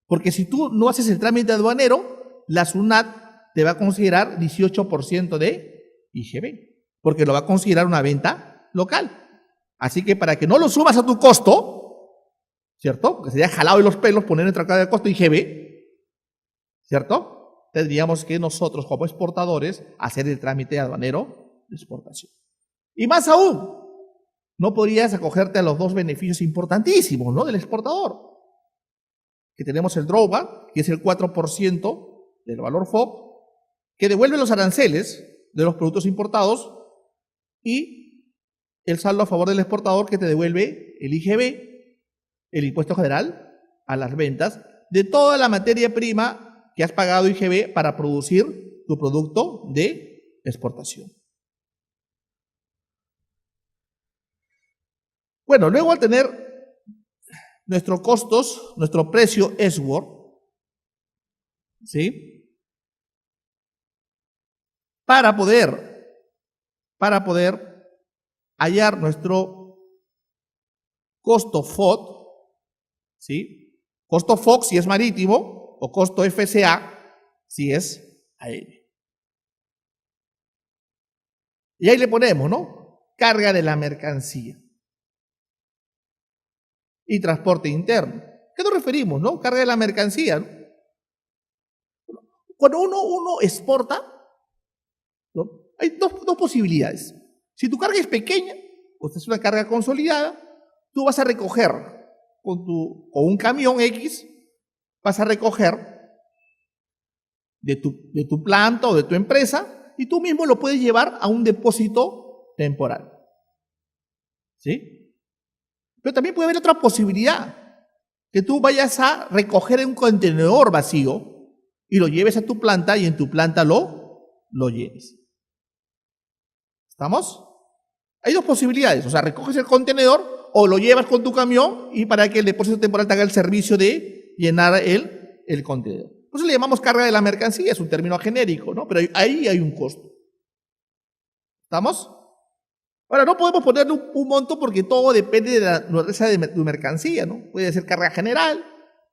Porque si tú no haces el trámite aduanero, la SUNAT te va a considerar 18% de IGB, porque lo va a considerar una venta local. Así que para que no lo sumas a tu costo, ¿cierto? Porque sería jalado de los pelos poner nuestra carga de costo IGB, ¿cierto? Tendríamos que nosotros como exportadores hacer el trámite aduanero de exportación. Y más aún, no podrías acogerte a los dos beneficios importantísimos, ¿no?, del exportador. Que tenemos el drawback, que es el 4% del valor FOB, que devuelve los aranceles de los productos importados, y el saldo a favor del exportador, que te devuelve el IGB, el impuesto general a las ventas, de toda la materia prima que has pagado IGB para producir tu producto de exportación. Bueno, luego al tener nuestros costos, nuestro precio SWOR, ¿sí?, para poder hallar nuestro costo FOB, ¿sí?, costo FOB si es marítimo o costo FCA si es aéreo. Y ahí le ponemos, ¿no?, carga de la mercancía y transporte interno. ¿Qué nos referimos, no? Carga de la mercancía, ¿no? Cuando uno exporta, ¿no?, hay dos posibilidades. Si tu carga es pequeña, pues es una carga consolidada, tú vas a recoger con un camión X, vas a recoger de tu planta o de tu empresa, y tú mismo lo puedes llevar a un depósito temporal, ¿sí? Pero también puede haber otra posibilidad, que tú vayas a recoger en un contenedor vacío y lo lleves a tu planta y en tu planta lo lleves. ¿Estamos? Hay dos posibilidades, o sea, recoges el contenedor o lo llevas con tu camión y para que el depósito temporal te haga el servicio de llenar el contenedor. Por eso le llamamos carga de la mercancía, es un término genérico, ¿no? Pero ahí hay un costo. ¿Estamos? Ahora, no podemos ponerle un monto porque todo depende de la naturaleza de tu mercancía, ¿no? Puede ser carga general,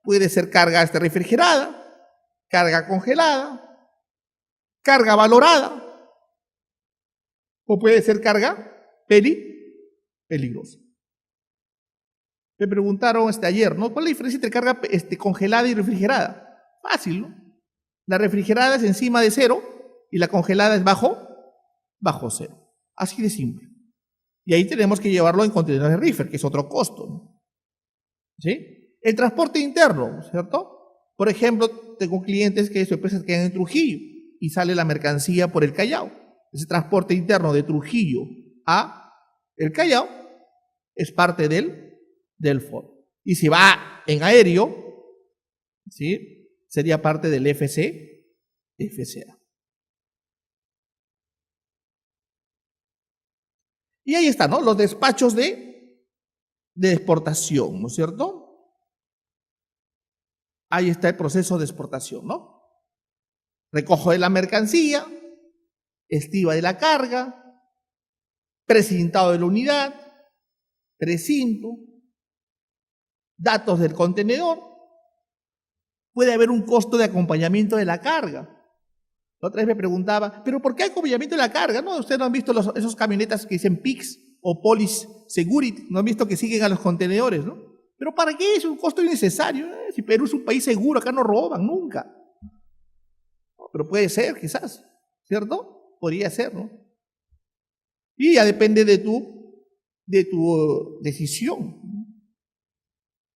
puede ser carga refrigerada, carga congelada, carga valorada, o puede ser carga peligrosa. Me preguntaron ayer, ¿no?, ¿cuál es la diferencia entre carga congelada y refrigerada? Fácil, ¿no? La refrigerada es encima de cero y la congelada es bajo cero. Así de simple. Y ahí tenemos que llevarlo en contenedores de reefer, que es otro costo, ¿no? ¿Sí? El transporte interno, ¿cierto? Por ejemplo, tengo clientes que sus empresas quedan en Trujillo y sale la mercancía por el Callao. Ese transporte interno de Trujillo a el Callao es parte del FOB. Y si va en aéreo, ¿sí?, sería parte del FCA. Y ahí están, ¿no?, los despachos de exportación, ¿no es cierto? Ahí está el proceso de exportación, ¿no? Recojo de la mercancía, estiva de la carga, precintado de la unidad, precinto, datos del contenedor. Puede haber un costo de acompañamiento de la carga. La otra vez me preguntaba, ¿pero por qué acompañamiento de la carga? ¿No? Ustedes no han visto esos camionetas que dicen PIX o Police Security, no han visto que siguen a los contenedores, ¿no? ¿Pero para qué? Es un costo innecesario. Si Perú es un país seguro, acá no roban nunca. Pero puede ser, quizás, ¿cierto? Podría ser, ¿no? Y ya depende de tu decisión,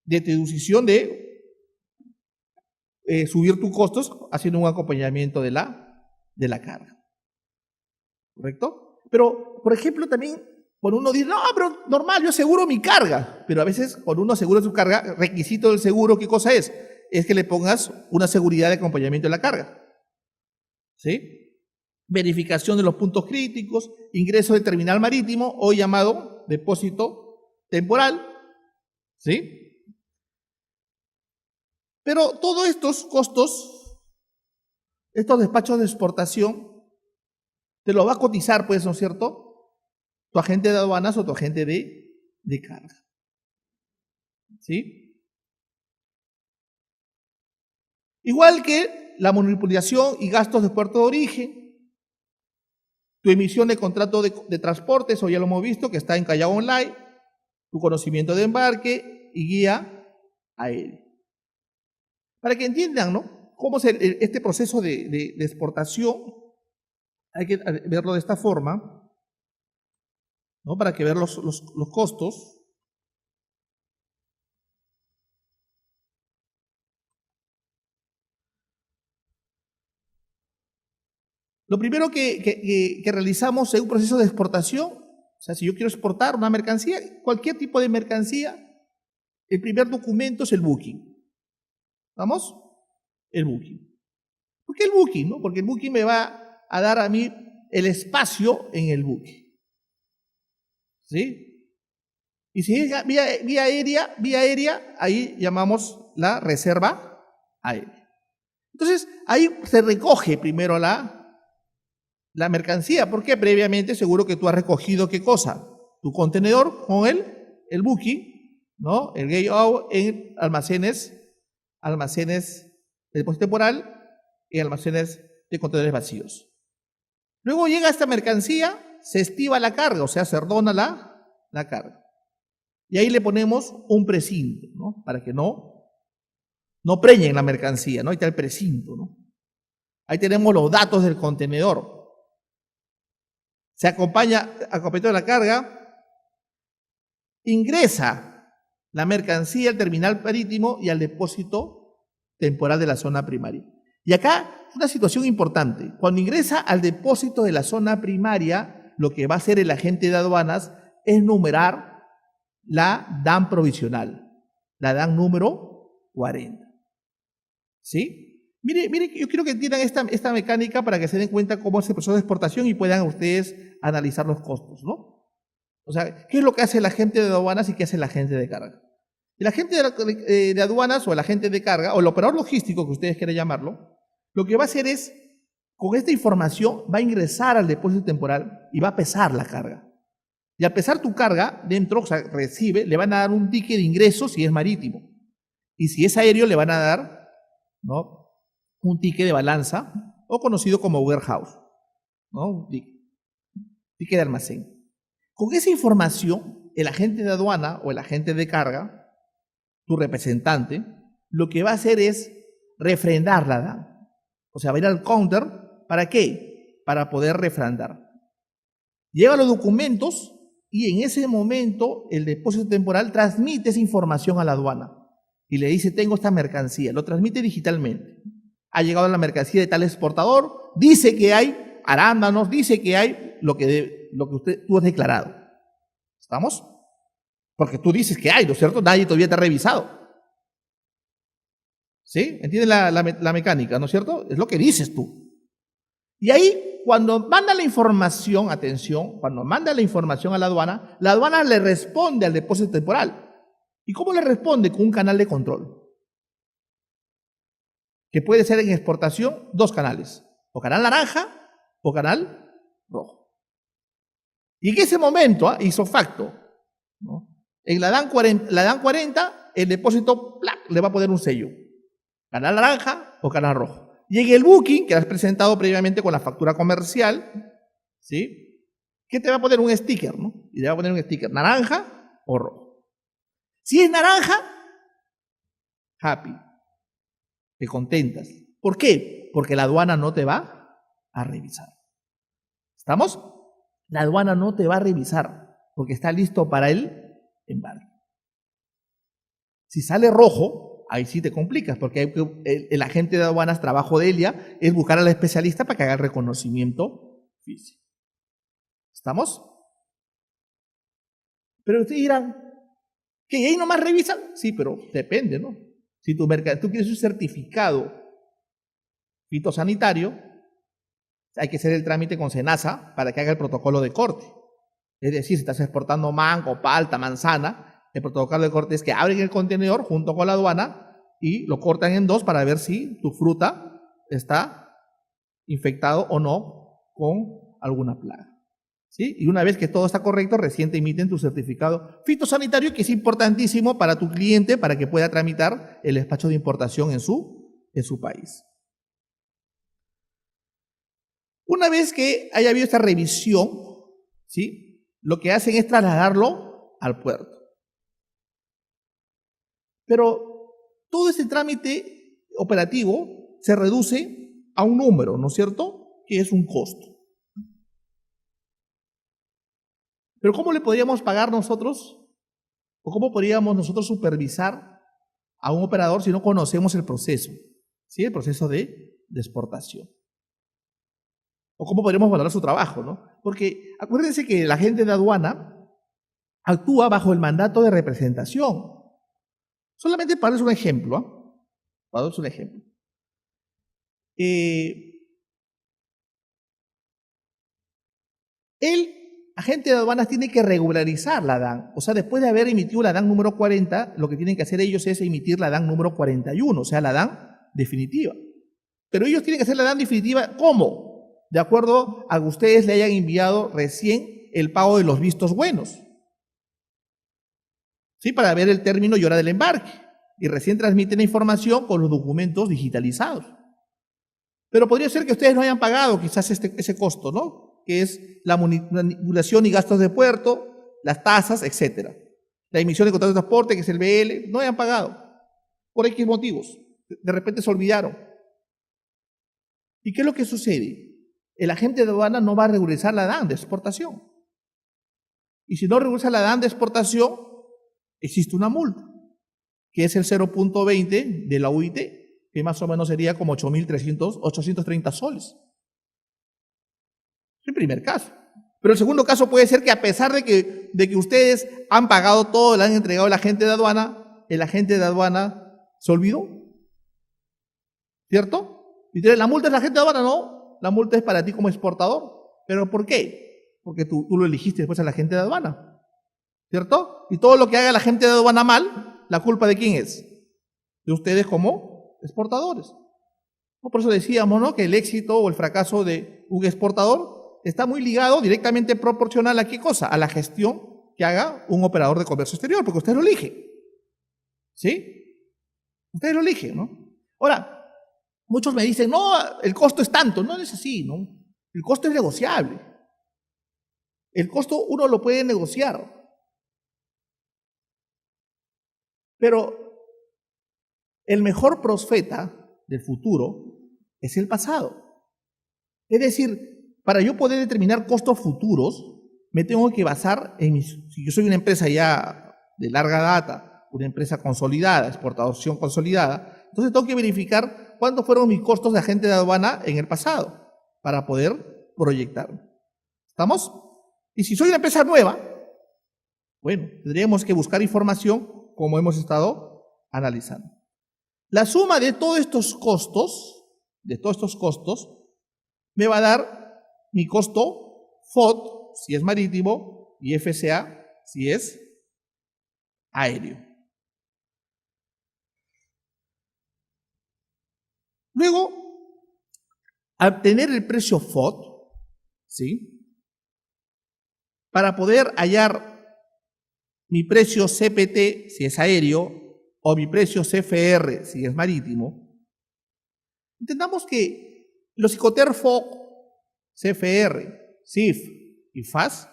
de tu decisión de subir tus costos haciendo un acompañamiento de la carga. ¿Correcto? Pero, por ejemplo, también cuando uno dice, no, pero normal, yo aseguro mi carga. Pero a veces cuando uno asegura su carga, requisito del seguro, ¿qué cosa es? Es que le pongas una seguridad de acompañamiento de la carga. ¿Sí? Verificación de los puntos críticos, ingreso del terminal marítimo, hoy llamado depósito temporal. ¿Sí? Pero todos estos costos, estos despachos de exportación, te lo va a cotizar, pues, ¿no es cierto?, tu agente de aduanas o tu agente de carga. ¿Sí? Igual que la monopolización y gastos de puerto de origen, tu emisión de contrato de transporte, eso ya lo hemos visto, que está en Callao Online, tu conocimiento de embarque y guía aérea. Para que entiendan, ¿no?, cómo es este proceso de exportación, hay que verlo de esta forma, ¿no?, para que vean los costos. Lo primero que realizamos en un proceso de exportación, o sea, si yo quiero exportar una mercancía, cualquier tipo de mercancía, el primer documento es el booking. ¿Vamos? El booking. ¿Por qué el booking? ¿No? Porque el booking me va a dar a mí el espacio en el booking. ¿Sí? Y si es vía aérea, ahí llamamos la reserva aérea. Entonces, ahí se recoge primero la mercancía, porque previamente seguro que tú has recogido ¿qué cosa? Tu contenedor con el booking, ¿no? El layout en almacenes de depósito temporal y almacenes de contenedores vacíos. Luego llega esta mercancía, se estiva la carga, o sea, se ordona la carga. Y ahí le ponemos un precinto, ¿no?, para que no preñen la mercancía, ¿no? Ahí está el precinto, ¿no? Ahí tenemos los datos del contenedor. Se acompañado de la carga, ingresa la mercancía al terminal marítimo y al depósito temporal de la zona primaria. Y acá una situación importante. Cuando ingresa al depósito de la zona primaria, lo que va a hacer el agente de aduanas es numerar la DAN provisional, la DAN número 40. ¿Sí? Mire, yo quiero que entiendan esta mecánica para que se den cuenta cómo es el proceso de exportación y puedan ustedes analizar los costos, ¿no? O sea, ¿qué es lo que hace el agente de aduanas y qué hace el agente de carga? El agente de aduanas o el agente de carga, o el operador logístico que ustedes quieran llamarlo, lo que va a hacer es, con esta información, va a ingresar al depósito temporal y va a pesar la carga. Y al pesar tu carga, dentro, o sea, le van a dar un ticket de ingreso si es marítimo. Y si es aéreo, le van a dar, ¿no?, un ticket de balanza, o conocido como warehouse, ¿no?, un ticket de almacén. Con esa información, el agente de aduana o el agente de carga, tu representante, lo que va a hacer es refrendar la DAN. O sea, va a ir al counter, ¿para qué? Para poder refrendar. Lleva los documentos y en ese momento el depósito temporal transmite esa información a la aduana y le dice, tengo esta mercancía, lo transmite digitalmente. Ha llegado la mercancía de tal exportador, dice que hay arándanos, dice que hay lo que tú has declarado. ¿Estamos? Porque tú dices que hay, ¿no es cierto? Nadie todavía te ha revisado. ¿Sí? ¿Entiendes la mecánica, no es cierto? Es lo que dices tú. Y ahí, cuando manda la información, atención, cuando manda la información a la aduana le responde al depósito temporal. ¿Y cómo le responde? Con un canal de control. Que puede ser en exportación 2 canales, o canal naranja o canal rojo. Y en ese momento, hizo facto, ¿no?, en la DAN 40, el depósito le va a poner un sello, canal naranja o canal rojo. Y en el booking, que has presentado previamente con la factura comercial, ¿sí?, ¿qué te va a poner? Un sticker, ¿no? Y le va a poner un sticker, naranja o rojo. Si es naranja, happy. Te contentas. ¿Por qué? Porque la aduana no te va a revisar. ¿Estamos? La aduana no te va a revisar porque está listo para el embarque. Si sale rojo, ahí sí te complicas porque el agente de aduanas, trabajo de Elia, es buscar al especialista para que haga el reconocimiento físico. ¿Estamos? Pero ustedes dirán, ¿que ahí nomás revisan? Sí, pero depende, ¿no? Si tú quieres un certificado fitosanitario, hay que hacer el trámite con SENASA para que haga el protocolo de corte. Es decir, si estás exportando mango, palta, manzana, el protocolo de corte es que abren el contenedor junto con la aduana y lo cortan en 2 para ver si tu fruta está infectado o no con alguna plaga. ¿Sí? Y una vez que todo está correcto, recién te emiten tu certificado fitosanitario, que es importantísimo para tu cliente para que pueda tramitar el despacho de importación en su país. Una vez que haya habido esta revisión, ¿sí?, lo que hacen es trasladarlo al puerto. Pero todo ese trámite operativo se reduce a un número, ¿no es cierto?, que es un costo. Pero ¿cómo le podríamos pagar nosotros o cómo podríamos nosotros supervisar a un operador si no conocemos el proceso? ¿Sí? El proceso de exportación. O cómo podríamos valorar su trabajo, ¿no? Porque acuérdense que la gente de aduana actúa bajo el mandato de representación. Solamente para darles un ejemplo, ¿eh? Para darles un ejemplo. El agente de aduanas tiene que regularizar la DAN. O sea, después de haber emitido la DAN número 40, lo que tienen que hacer ellos es emitir la DAN número 41, o sea, la DAN definitiva. Pero ellos tienen que hacer la DAN definitiva, ¿cómo? De acuerdo a que ustedes le hayan enviado recién el pago de los vistos buenos. ¿Sí? Para ver el término y hora del embarque. Y recién transmiten la información con los documentos digitalizados. Pero podría ser que ustedes no hayan pagado quizás ese costo, ¿no? Que es la manipulación y gastos de puerto, las tasas, etc. La emisión de contrato de transporte, que es el BL, no hayan pagado. Por X motivos. De repente se olvidaron. ¿Y qué es lo que sucede? El agente de aduana no va a regularizar la DAN de exportación. Y si no regulariza la DAN de exportación, existe una multa, que es el 0.20 de la UIT, que más o menos sería como 830 soles. Es el primer caso. Pero el segundo caso puede ser que a pesar de que ustedes han pagado todo, le han entregado al agente de aduana, el agente de aduana se olvidó. ¿Cierto? Y la multa es la agente de aduana, no. La multa es para ti como exportador. ¿Pero por qué? Porque tú lo elegiste después al agente de aduana. ¿Cierto? Y todo lo que haga la agente de aduana mal, ¿la culpa de quién es? De ustedes como exportadores. Por eso decíamos, ¿no?, que el éxito o el fracaso de un exportador está muy ligado, directamente proporcional a qué cosa, a la gestión que haga un operador de comercio exterior, porque usted lo elige. ¿Sí? Ustedes lo eligen, ¿no? Ahora, muchos me dicen, no, el costo es tanto. No es así, ¿no? El costo es negociable. El costo uno lo puede negociar. Pero el mejor profeta del futuro es el pasado. Es decir, para yo poder determinar costos futuros, me tengo que basar en si yo soy una empresa ya de larga data, una empresa consolidada, exportación consolidada, entonces tengo que verificar cuántos fueron mis costos de agente de aduana en el pasado para poder proyectarme. ¿Estamos? Y si soy una empresa nueva, bueno, tendríamos que buscar información como hemos estado analizando. La suma de todos estos costos, me va a dar mi costo FOD, si es marítimo, y FCA, si es aéreo. Luego, al obtener el precio FOD, ¿sí?, para poder hallar mi precio CPT, si es aéreo, o mi precio CFR, si es marítimo, entendamos que los Icoter FOC, CFR, CIF y FAS,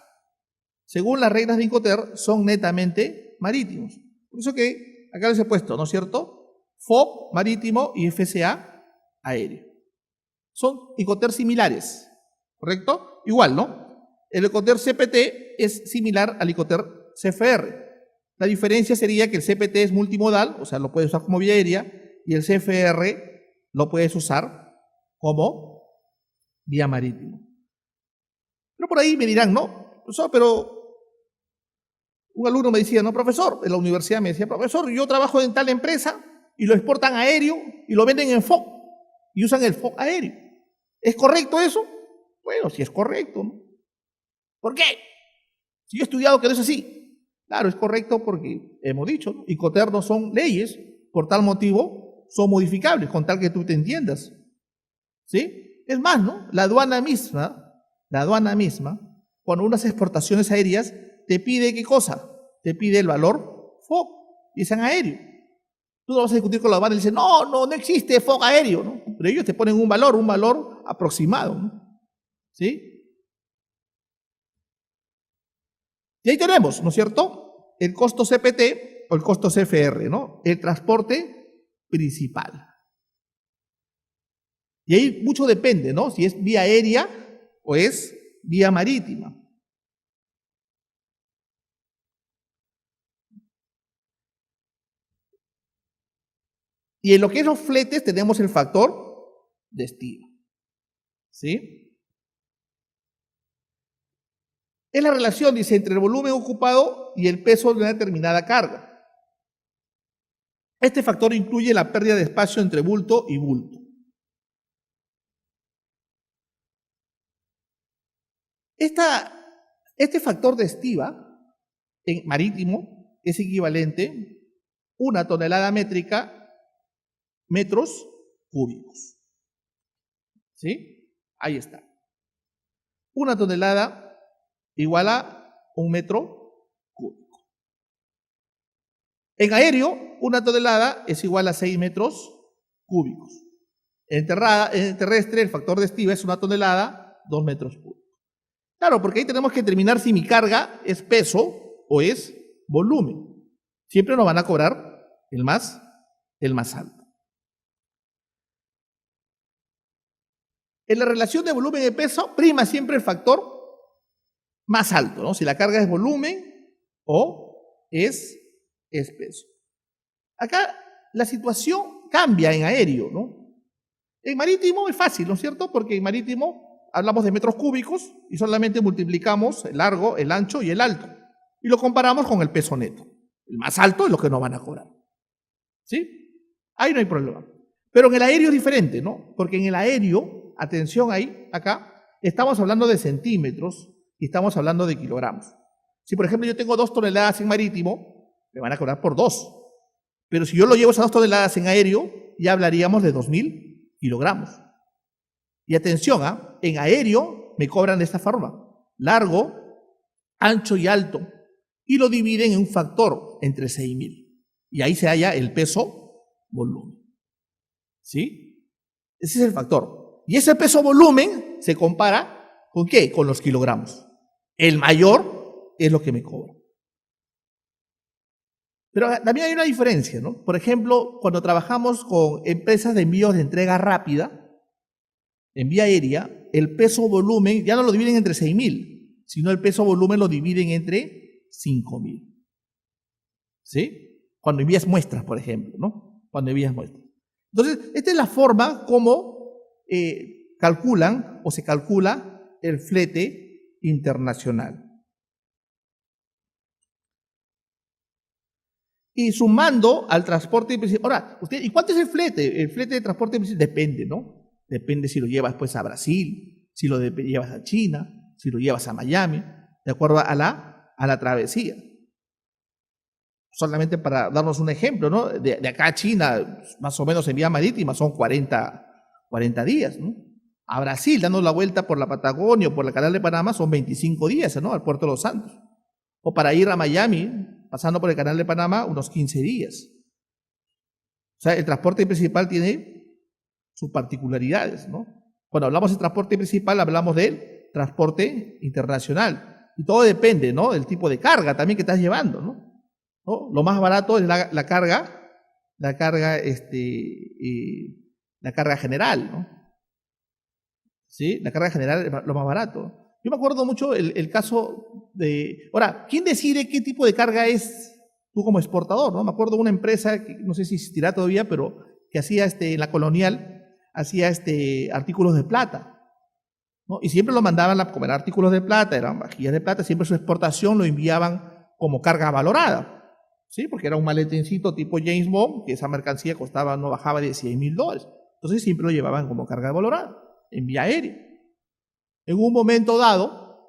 según las reglas de Icoter, son netamente marítimos. Por eso que acá les he puesto, ¿no es cierto?, FOC marítimo y FCA aéreo. Son Icoter similares, ¿correcto? Igual, ¿no? El Icoter CPT es similar al Icoter CFR. La diferencia sería que el CPT es multimodal, o sea, lo puedes usar como vía aérea, y el CFR lo puedes usar como vía marítimo. Pero por ahí me dirán, no, profesor, pero un alumno me decía, no, profesor, en la universidad me decía, profesor, yo trabajo en tal empresa y lo exportan aéreo y lo venden en FOC y usan el FOC aéreo. ¿Es correcto eso? Bueno, sí es correcto, ¿no? ¿Por qué? Si yo he estudiado que no es así. Claro, es correcto porque hemos dicho, ¿no?, Icoter no son leyes, por tal motivo son modificables, con tal que tú te entiendas. ¿Sí? Es más, ¿no? La aduana misma, cuando unas exportaciones aéreas, te pide ¿qué cosa? Te pide el valor FOC, y es en aéreo. Tú no vas a discutir con la aduana y dices, no existe FOC aéreo, ¿no? Pero ellos te ponen un valor aproximado, ¿no? ¿Sí? Y ahí tenemos, ¿no es cierto?, el costo CPT o el costo CFR, ¿no? El transporte principal. Y ahí mucho depende, ¿no? Si es vía aérea o es vía marítima. Y en lo que es los fletes tenemos el factor de estiva. ¿Sí? Es la relación, dice, entre el volumen ocupado y el peso de una determinada carga. Este factor incluye la pérdida de espacio entre bulto y bulto. Este factor de estiva en marítimo es equivalente a 1 tonelada métrica metros cúbicos. ¿Sí? Ahí está. 1 tonelada igual a 1 metro cúbico. En aéreo, 1 tonelada es igual a 6 metros cúbicos. En terrestre, el factor de estiva es 1 tonelada, 2 metros cúbicos. Claro, porque ahí tenemos que determinar si mi carga es peso o es volumen. Siempre nos van a cobrar el más alto. En la relación de volumen y peso, prima siempre el factor más alto, ¿no? Si la carga es volumen o es peso. Acá la situación cambia en aéreo, ¿no? En marítimo es fácil, ¿no es cierto? Porque en marítimo hablamos de metros cúbicos y solamente multiplicamos el largo, el ancho y el alto. Y lo comparamos con el peso neto. El más alto es lo que nos van a cobrar. ¿Sí? Ahí no hay problema. Pero en el aéreo es diferente, ¿no? Porque en el aéreo, atención ahí, acá, estamos hablando de centímetros y estamos hablando de kilogramos. Si, por ejemplo, yo tengo 2 toneladas en marítimo, me van a cobrar por 2. Pero si yo lo llevo esas 2 toneladas en aéreo, ya hablaríamos de 2.000 kilogramos. Y atención, en aéreo me cobran de esta forma: largo, ancho y alto. Y lo dividen en un factor entre 6.000. Y ahí se halla el peso-volumen. ¿Sí? Ese es el factor. Y ese peso-volumen se compara ¿con qué? Con los kilogramos. El mayor es lo que me cobra. Pero también hay una diferencia, ¿no? Por ejemplo, cuando trabajamos con empresas de envíos de entrega rápida, en vía aérea, el peso-volumen ya no lo dividen entre 6.000, sino el peso-volumen lo dividen entre 5.000. ¿Sí? Cuando envías muestras, por ejemplo, ¿no? Cuando envías muestras. Entonces, esta es la forma como calculan o se calcula el flete internacional. Y sumando al transporte principal. Ahora, ¿y cuánto es el flete? El flete de transporte principal depende, ¿no? Depende si lo llevas pues a Brasil, si lo llevas a China, si lo llevas a Miami, de acuerdo a la travesía. Solamente para darnos un ejemplo, ¿no? De acá a China, más o menos en vía marítima, son 40 días, ¿no? A Brasil, dando la vuelta por la Patagonia o por el Canal de Panamá, son 25 días, ¿no? Al Puerto de los Santos. O para ir a Miami, pasando por el Canal de Panamá, unos 15 días. O sea, el transporte principal tiene sus particularidades, ¿no? Cuando hablamos de transporte principal, hablamos del transporte internacional. Y todo depende, ¿no? Del tipo de carga también que estás llevando, ¿no? Lo más barato es la carga general, ¿no? ¿Sí? La carga general es lo más barato. Yo me acuerdo mucho el caso de... Ahora, ¿quién decide qué tipo de carga es tú como exportador, ¿no? Me acuerdo de una empresa, que no sé si existirá todavía, pero que hacía en la colonial, hacía artículos de plata, ¿no? Y siempre lo mandaban a comer artículos de plata, eran vajillas de plata, siempre su exportación lo enviaban como carga valorada, ¿sí? Porque era un maletincito tipo James Bond, que esa mercancía costaba, no bajaba de $100.000. Entonces siempre lo llevaban como carga valorada, en vía aérea. En un momento dado,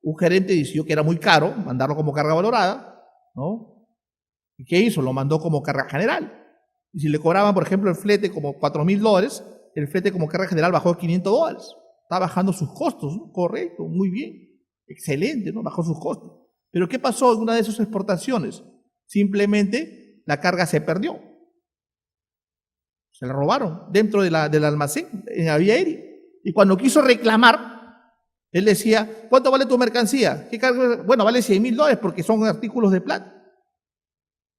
un gerente decidió que era muy caro mandarlo como carga valorada, ¿no? ¿Y qué hizo? Lo mandó como carga general. Y si le cobraban, por ejemplo, el flete como $4.000, el flete como carga general bajó a $500. Está bajando sus costos, ¿no? Correcto, muy bien. Excelente, ¿no? Bajó sus costos. Pero ¿qué pasó en una de sus exportaciones? Simplemente la carga se perdió. Se la robaron dentro del almacén, en la vía aérea. Y cuando quiso reclamar, él decía, ¿cuánto vale tu mercancía? ¿Qué carga? Bueno, vale $100.000 porque son artículos de plata.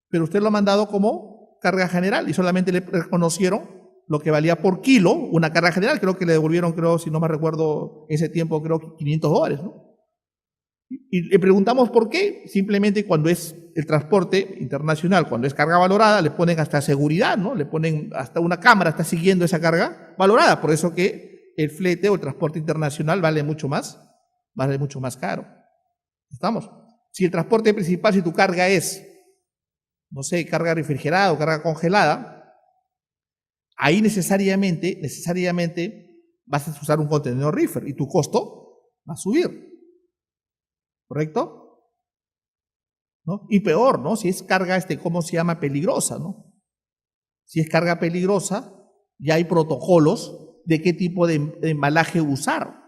pero usted lo ha mandado como carga general y solamente le reconocieron lo que valía por kilo una carga general. Creo que le devolvieron, si no me recuerdo, ese tiempo, creo que $500, ¿no? Y le preguntamos por qué. Simplemente cuando es el transporte internacional, cuando es carga valorada, le ponen hasta seguridad, ¿no? Le ponen hasta una cámara, está siguiendo esa carga valorada. Por eso que el flete o el transporte internacional vale mucho más caro. ¿Estamos? Si el transporte principal, si tu carga es, no sé, carga refrigerada o carga congelada, ahí necesariamente vas a usar un contenedor reefer y tu costo va a subir. ¿Correcto? ¿No? Y peor, ¿no? Si es carga, ¿cómo se llama? Peligrosa, ¿no? Si es carga peligrosa, ya hay protocolos de qué tipo de embalaje usar.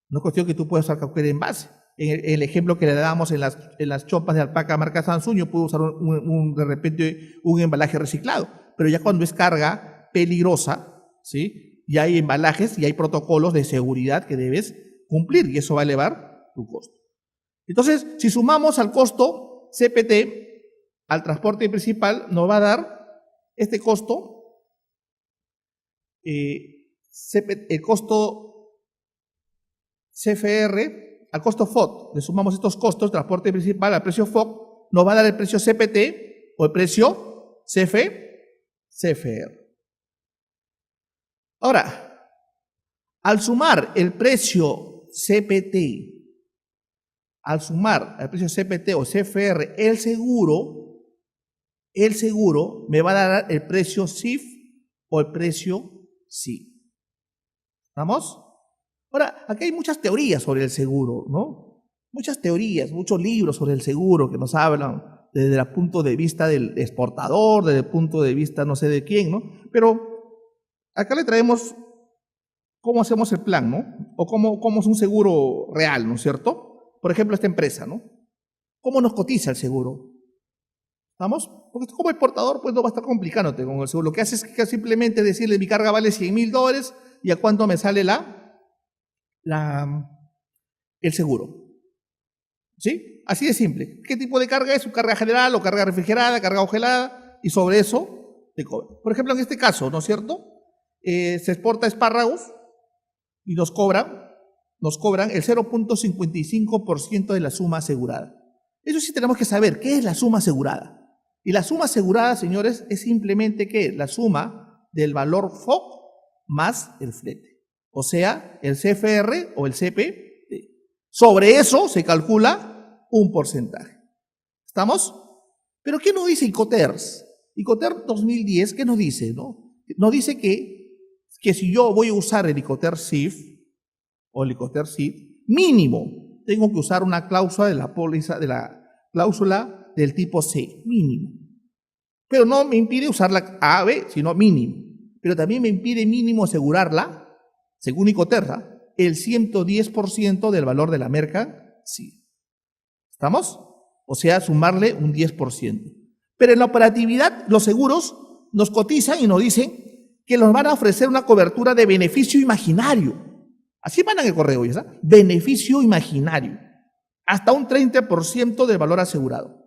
No es cuestión que tú puedas usar cualquier envase. En el ejemplo que le damos en las chompas de alpaca marca Samsung, yo puedo usar de repente un embalaje reciclado. Pero ya cuando es carga peligrosa, ¿sí? Ya hay embalajes y hay protocolos de seguridad que debes cumplir y eso va a elevar tu costo. Entonces, si sumamos al costo CPT, al transporte principal, nos va a dar este costo, el costo CFR, al costo FOB, le sumamos estos costos, transporte principal al precio FOB, nos va a dar el precio CPT o el precio CFR. Ahora, al sumar el precio CPT, al sumar al precio CPT o CFR, el seguro me va a dar el precio CIF o el precio CIF. ¿Estamos? Ahora, aquí hay muchas teorías sobre el seguro, ¿no? Muchas teorías, muchos libros sobre el seguro que nos hablan desde el punto de vista del exportador, desde el punto de vista no sé de quién, ¿no? Pero acá le traemos cómo hacemos el plan, ¿no? O cómo es un seguro real, ¿no es cierto? Por ejemplo, esta empresa, ¿no? ¿Cómo nos cotiza el seguro? ¿Estamos? Porque como exportador, pues no va a estar complicándote con el seguro. Lo que hace es que simplemente decirle mi carga vale $100,000 y a cuánto me sale el seguro. ¿Sí? Así de simple. ¿Qué tipo de carga es? ¿Su carga general o carga refrigerada, carga congelada? Y sobre eso te cobran. Por ejemplo, en este caso, ¿no es cierto? Se exporta espárragos y nos cobran el 0.55% de la suma asegurada. Eso sí tenemos que saber, ¿qué es la suma asegurada? Y la suma asegurada, señores, es simplemente ¿qué? La suma del valor FOB más el flete. O sea, el CFR o el CPT. Sobre eso se calcula un porcentaje. ¿Estamos? ¿Pero qué nos dice Incoterms? Incoterms 2010, ¿qué nos dice? Nos dice que si yo voy a usar el Incoterms CIF o el Incoterms CIF, mínimo tengo que usar una cláusula de la póliza, de la cláusula del tipo C, mínimo. Pero no me impide usar la A, B, sino mínimo. Pero también me impide mínimo asegurarla, según Incoterms, el 110% del valor de la mercancía. ¿Estamos? O sea, sumarle un 10%. Pero en la operatividad, los seguros nos cotizan y nos dicen que nos van a ofrecer una cobertura de beneficio imaginario. Así mandan el correo, ¿ya está? Beneficio imaginario. Hasta un 30% del valor asegurado.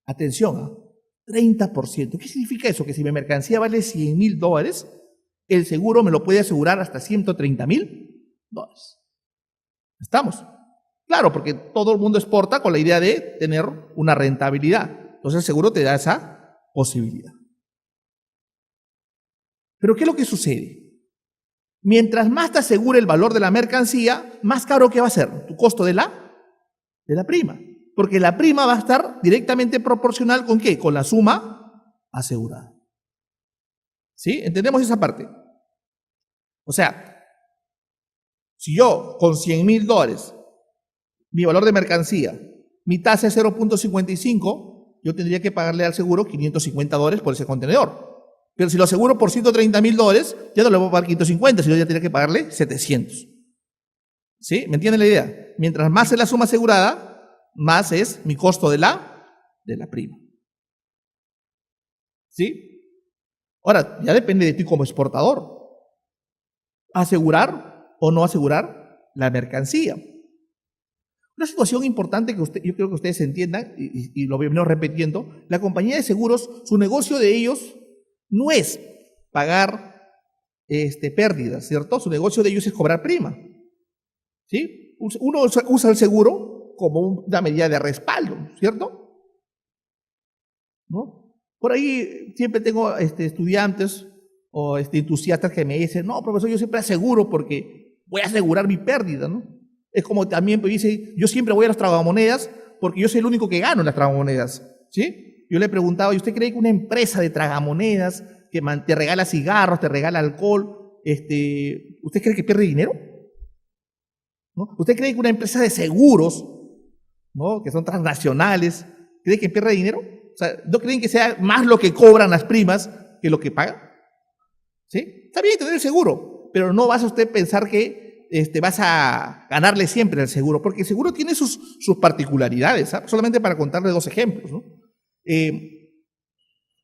Atención, 30%. ¿Qué significa eso? Que si mi mercancía vale $100,000, el seguro me lo puede asegurar hasta $130,000. ¿Estamos? Claro, porque todo el mundo exporta con la idea de tener una rentabilidad. Entonces el seguro te da esa posibilidad. Pero ¿qué es lo que sucede? Mientras más te asegure el valor de la mercancía, más caro que va a ser tu costo de la prima. Porque la prima va a estar directamente proporcional ¿con qué? Con la suma asegurada. ¿Sí? ¿Entendemos esa parte? O sea, si yo con $100,000, mi valor de mercancía, mi tasa es 0.55, yo tendría que pagarle al seguro $550 por ese contenedor. Pero si lo aseguro por $130,000, ya no le voy a pagar 550, sino ya tendría que pagarle 700. ¿Sí? ¿Me entienden la idea? Mientras más es la suma asegurada, más es mi costo de la prima. ¿Sí? Ahora, ya depende de ti como exportador. ¿Asegurar o no asegurar la mercancía? Una situación importante que yo creo que ustedes entiendan, y lo venimos repitiendo, la compañía de seguros, su negocio de ellos no es pagar pérdidas, ¿cierto? Su negocio de ellos es cobrar prima, ¿sí? Uno usa el seguro como una medida de respaldo, ¿cierto? ¿No? Por ahí siempre tengo estudiantes o entusiastas que me dicen, no, profesor, yo siempre aseguro porque voy a asegurar mi pérdida, ¿no? Es como también me dice, yo siempre voy a las tragamonedas porque yo soy el único que gano en las tragamonedas, ¿sí? Yo le preguntaba, ¿y usted cree que una empresa de tragamonedas que te regala cigarros, te regala alcohol, ¿usted cree que pierde dinero? ¿No? ¿Usted cree que una empresa de seguros, ¿no?, que son transnacionales, cree que pierde dinero? O sea, ¿no creen que sea más lo que cobran las primas que lo que pagan? ¿Sí? Está bien tener el seguro, pero no vas a usted pensar que vas a ganarle siempre al seguro, porque el seguro tiene sus particularidades, ¿sabes? Solamente para contarle dos ejemplos, ¿no?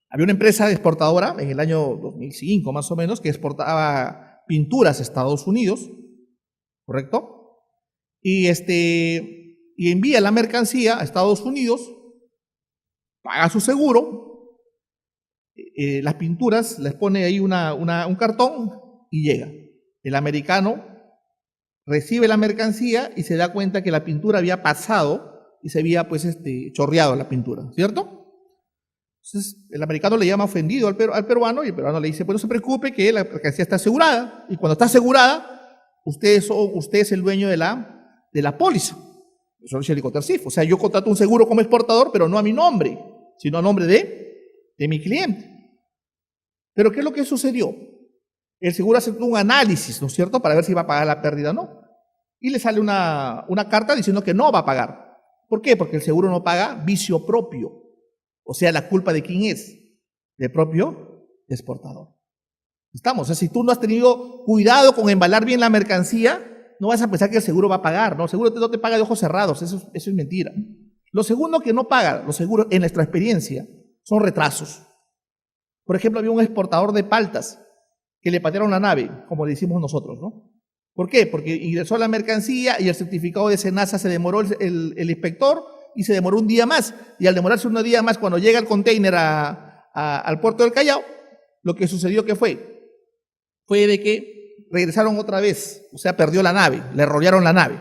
Había una empresa exportadora en el año 2005 más o menos que exportaba pinturas a Estados Unidos, ¿correcto? Y envía la mercancía a Estados Unidos, paga su seguro, las pinturas, les pone ahí un cartón y llega. El americano recibe la mercancía y se da cuenta que la pintura había pasado y se había chorreado la pintura, ¿cierto? Entonces el americano le llama ofendido al peruano y el peruano le dice, pues no se preocupe que la mercancía está asegurada y cuando está asegurada, usted es el dueño de la póliza. Eso dice el Cotercif. O sea, yo contrato un seguro como exportador, pero no a mi nombre, sino a nombre de mi cliente. Pero ¿qué es lo que sucedió? El seguro hace un análisis, ¿no es cierto?, para ver si va a pagar la pérdida o no. Y le sale una carta diciendo que no va a pagar. ¿Por qué? Porque el seguro no paga vicio propio. O sea, ¿la culpa de quién es? Del propio exportador. Estamos. O sea, si tú no has tenido cuidado con embalar bien la mercancía, no vas a pensar que el seguro va a pagar, ¿no? El seguro no te paga de ojos cerrados, eso es mentira. Lo segundo que no paga los seguros, en nuestra experiencia, son retrasos. Por ejemplo, había un exportador de paltas que le patearon la nave, como le decimos nosotros, ¿no? ¿Por qué? Porque ingresó la mercancía y el certificado de SENASA se demoró el inspector y se demoró un día más. Y al demorarse un día más, cuando llega el container al puerto del Callao, lo que sucedió que fue de que regresaron otra vez, o sea, perdió la nave, le rollaron la nave.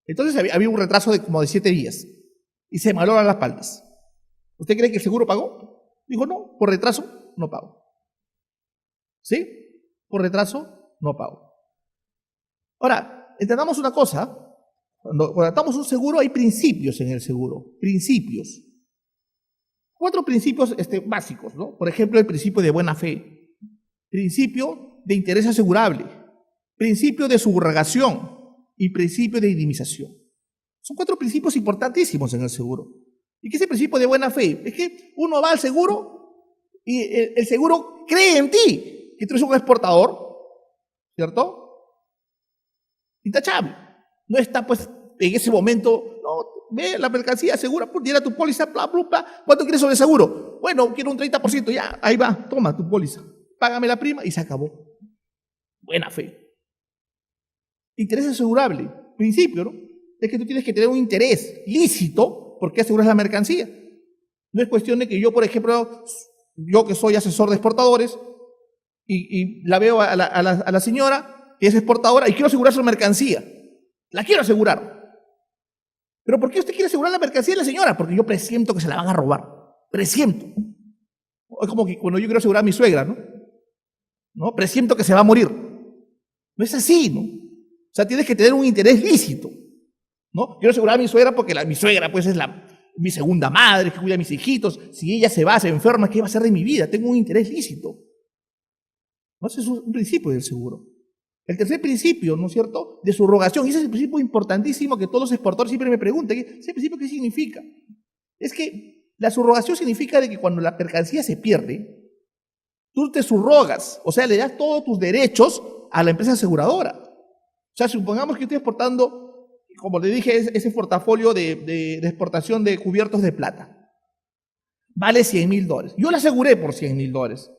Entonces había un retraso de como de 7 días y se malograron las paltas. ¿Usted cree que el seguro pagó? Dijo, no, por retraso no pago. ¿Sí? Por retraso no pago. Ahora, entendamos una cosa. Cuando tratamos un seguro, hay principios en el seguro. Principios. 4 principios básicos, ¿no? Por ejemplo, el principio de buena fe. Principio de interés asegurable. Principio de subrogación. Y principio de indemnización. Son 4 principios importantísimos en el seguro. ¿Y qué es el principio de buena fe? Es que uno va al seguro y el seguro cree en ti, que tú eres un exportador, ¿cierto? Intachable. No está, pues, en ese momento, no, ve la mercancía, asegura, diera tu póliza, bla, bla, bla. ¿Cuánto quieres sobre el seguro? Bueno, quiero un 30%, ya, ahí va, toma tu póliza. Págame la prima y se acabó. Buena fe. Interés asegurable. Principio, ¿no? Es que tú tienes que tener un interés lícito porque aseguras la mercancía. No es cuestión de que yo, por ejemplo, yo que soy asesor de exportadores y la veo a la señora que es exportadora y quiero asegurar su mercancía. La quiero asegurar. ¿Pero por qué usted quiere asegurar la mercancía de la señora? Porque yo presiento que se la van a robar. Presiento. Es como que cuando yo quiero asegurar a mi suegra, ¿no? Presiento que se va a morir. No es así, ¿no? O sea, tienes que tener un interés lícito, ¿no? Quiero asegurar a mi suegra porque mi suegra, pues, es mi segunda madre, que cuida a mis hijitos. Si ella se va, se enferma, ¿qué va a hacer de mi vida? Tengo un interés lícito. ¿No? Ese es un principio del seguro. El tercer principio, ¿no es cierto?, de subrogación. Y ese es el principio importantísimo que todos los exportadores siempre me preguntan. ¿Ese principio qué significa? Es que la subrogación significa de que cuando la mercancía se pierde, tú te subrogas, o sea, le das todos tus derechos a la empresa aseguradora. O sea, supongamos que estoy exportando, como le dije, ese portafolio de exportación de cubiertos de plata. Vale $100,000. Yo lo aseguré por $100,000.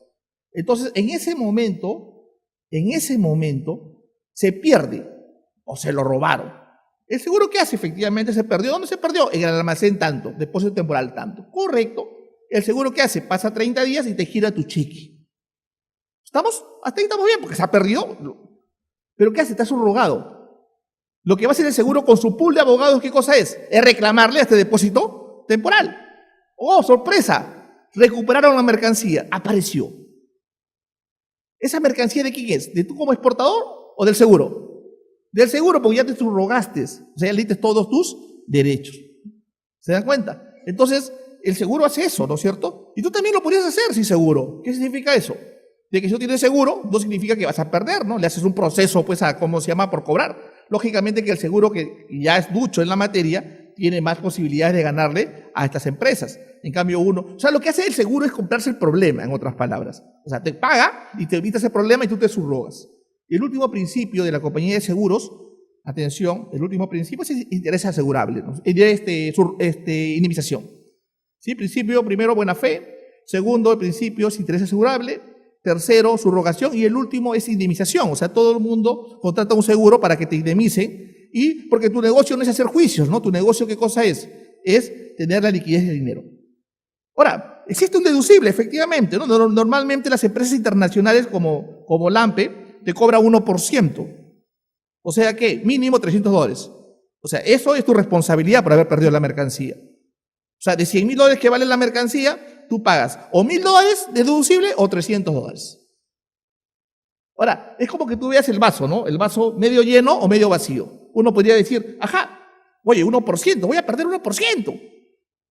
Entonces, en ese momento, se pierde o se lo robaron. ¿El seguro qué hace? Efectivamente se perdió. ¿Dónde se perdió? En el almacén tanto, depósito temporal tanto. Correcto. ¿El seguro qué hace? Pasa 30 días y te gira tu cheque. ¿Estamos? Hasta ahí estamos bien, porque se ha perdido. ¿Pero qué hace? Está subrogado. Lo que va a hacer el seguro con su pool de abogados, ¿qué cosa es? Es reclamarle a este depósito temporal. ¡Oh, sorpresa! Recuperaron la mercancía. Apareció. ¿Esa mercancía de quién es? ¿De tú como exportador o del seguro? Del seguro, porque ya te subrogaste. O sea, ya le diste todos tus derechos. ¿Se dan cuenta? Entonces, el seguro hace eso, ¿no es cierto? Y tú también lo podrías hacer sin seguro. ¿Qué significa eso? De que si no tienes seguro, no significa que vas a perder, ¿no? Le haces un proceso, pues, a, ¿cómo se llama? Por cobrar. Lógicamente que el seguro, que ya es ducho en la materia, tiene más posibilidades de ganarle a estas empresas. En cambio, o sea, lo que hace el seguro es comprarse el problema, en otras palabras. O sea, te paga y te evitas el problema y tú te subrogas. Y el último principio de la compañía de seguros, atención, el último principio es interés asegurable, ¿no? Indemnización. ¿Sí? Principio, primero, buena fe. Segundo, el principio es interés asegurable. Tercero, subrogación. Y el último es indemnización. O sea, todo el mundo contrata un seguro para que te indemnicen. Y porque tu negocio no es hacer juicios, ¿no? Tu negocio, ¿qué cosa es? Es tener la liquidez del dinero. Ahora, existe un deducible, efectivamente, ¿no? Normalmente las empresas internacionales como Lampe te cobra 1%. O sea que mínimo $300. O sea, eso es tu responsabilidad por haber perdido la mercancía. O sea, de $100.000 que vale la mercancía, tú pagas o $1.000 deducible o $300. Ahora, es como que tú veas el vaso, ¿no? El vaso medio lleno o medio vacío. Uno podría decir, ajá, oye, 1%, voy a perder 1%,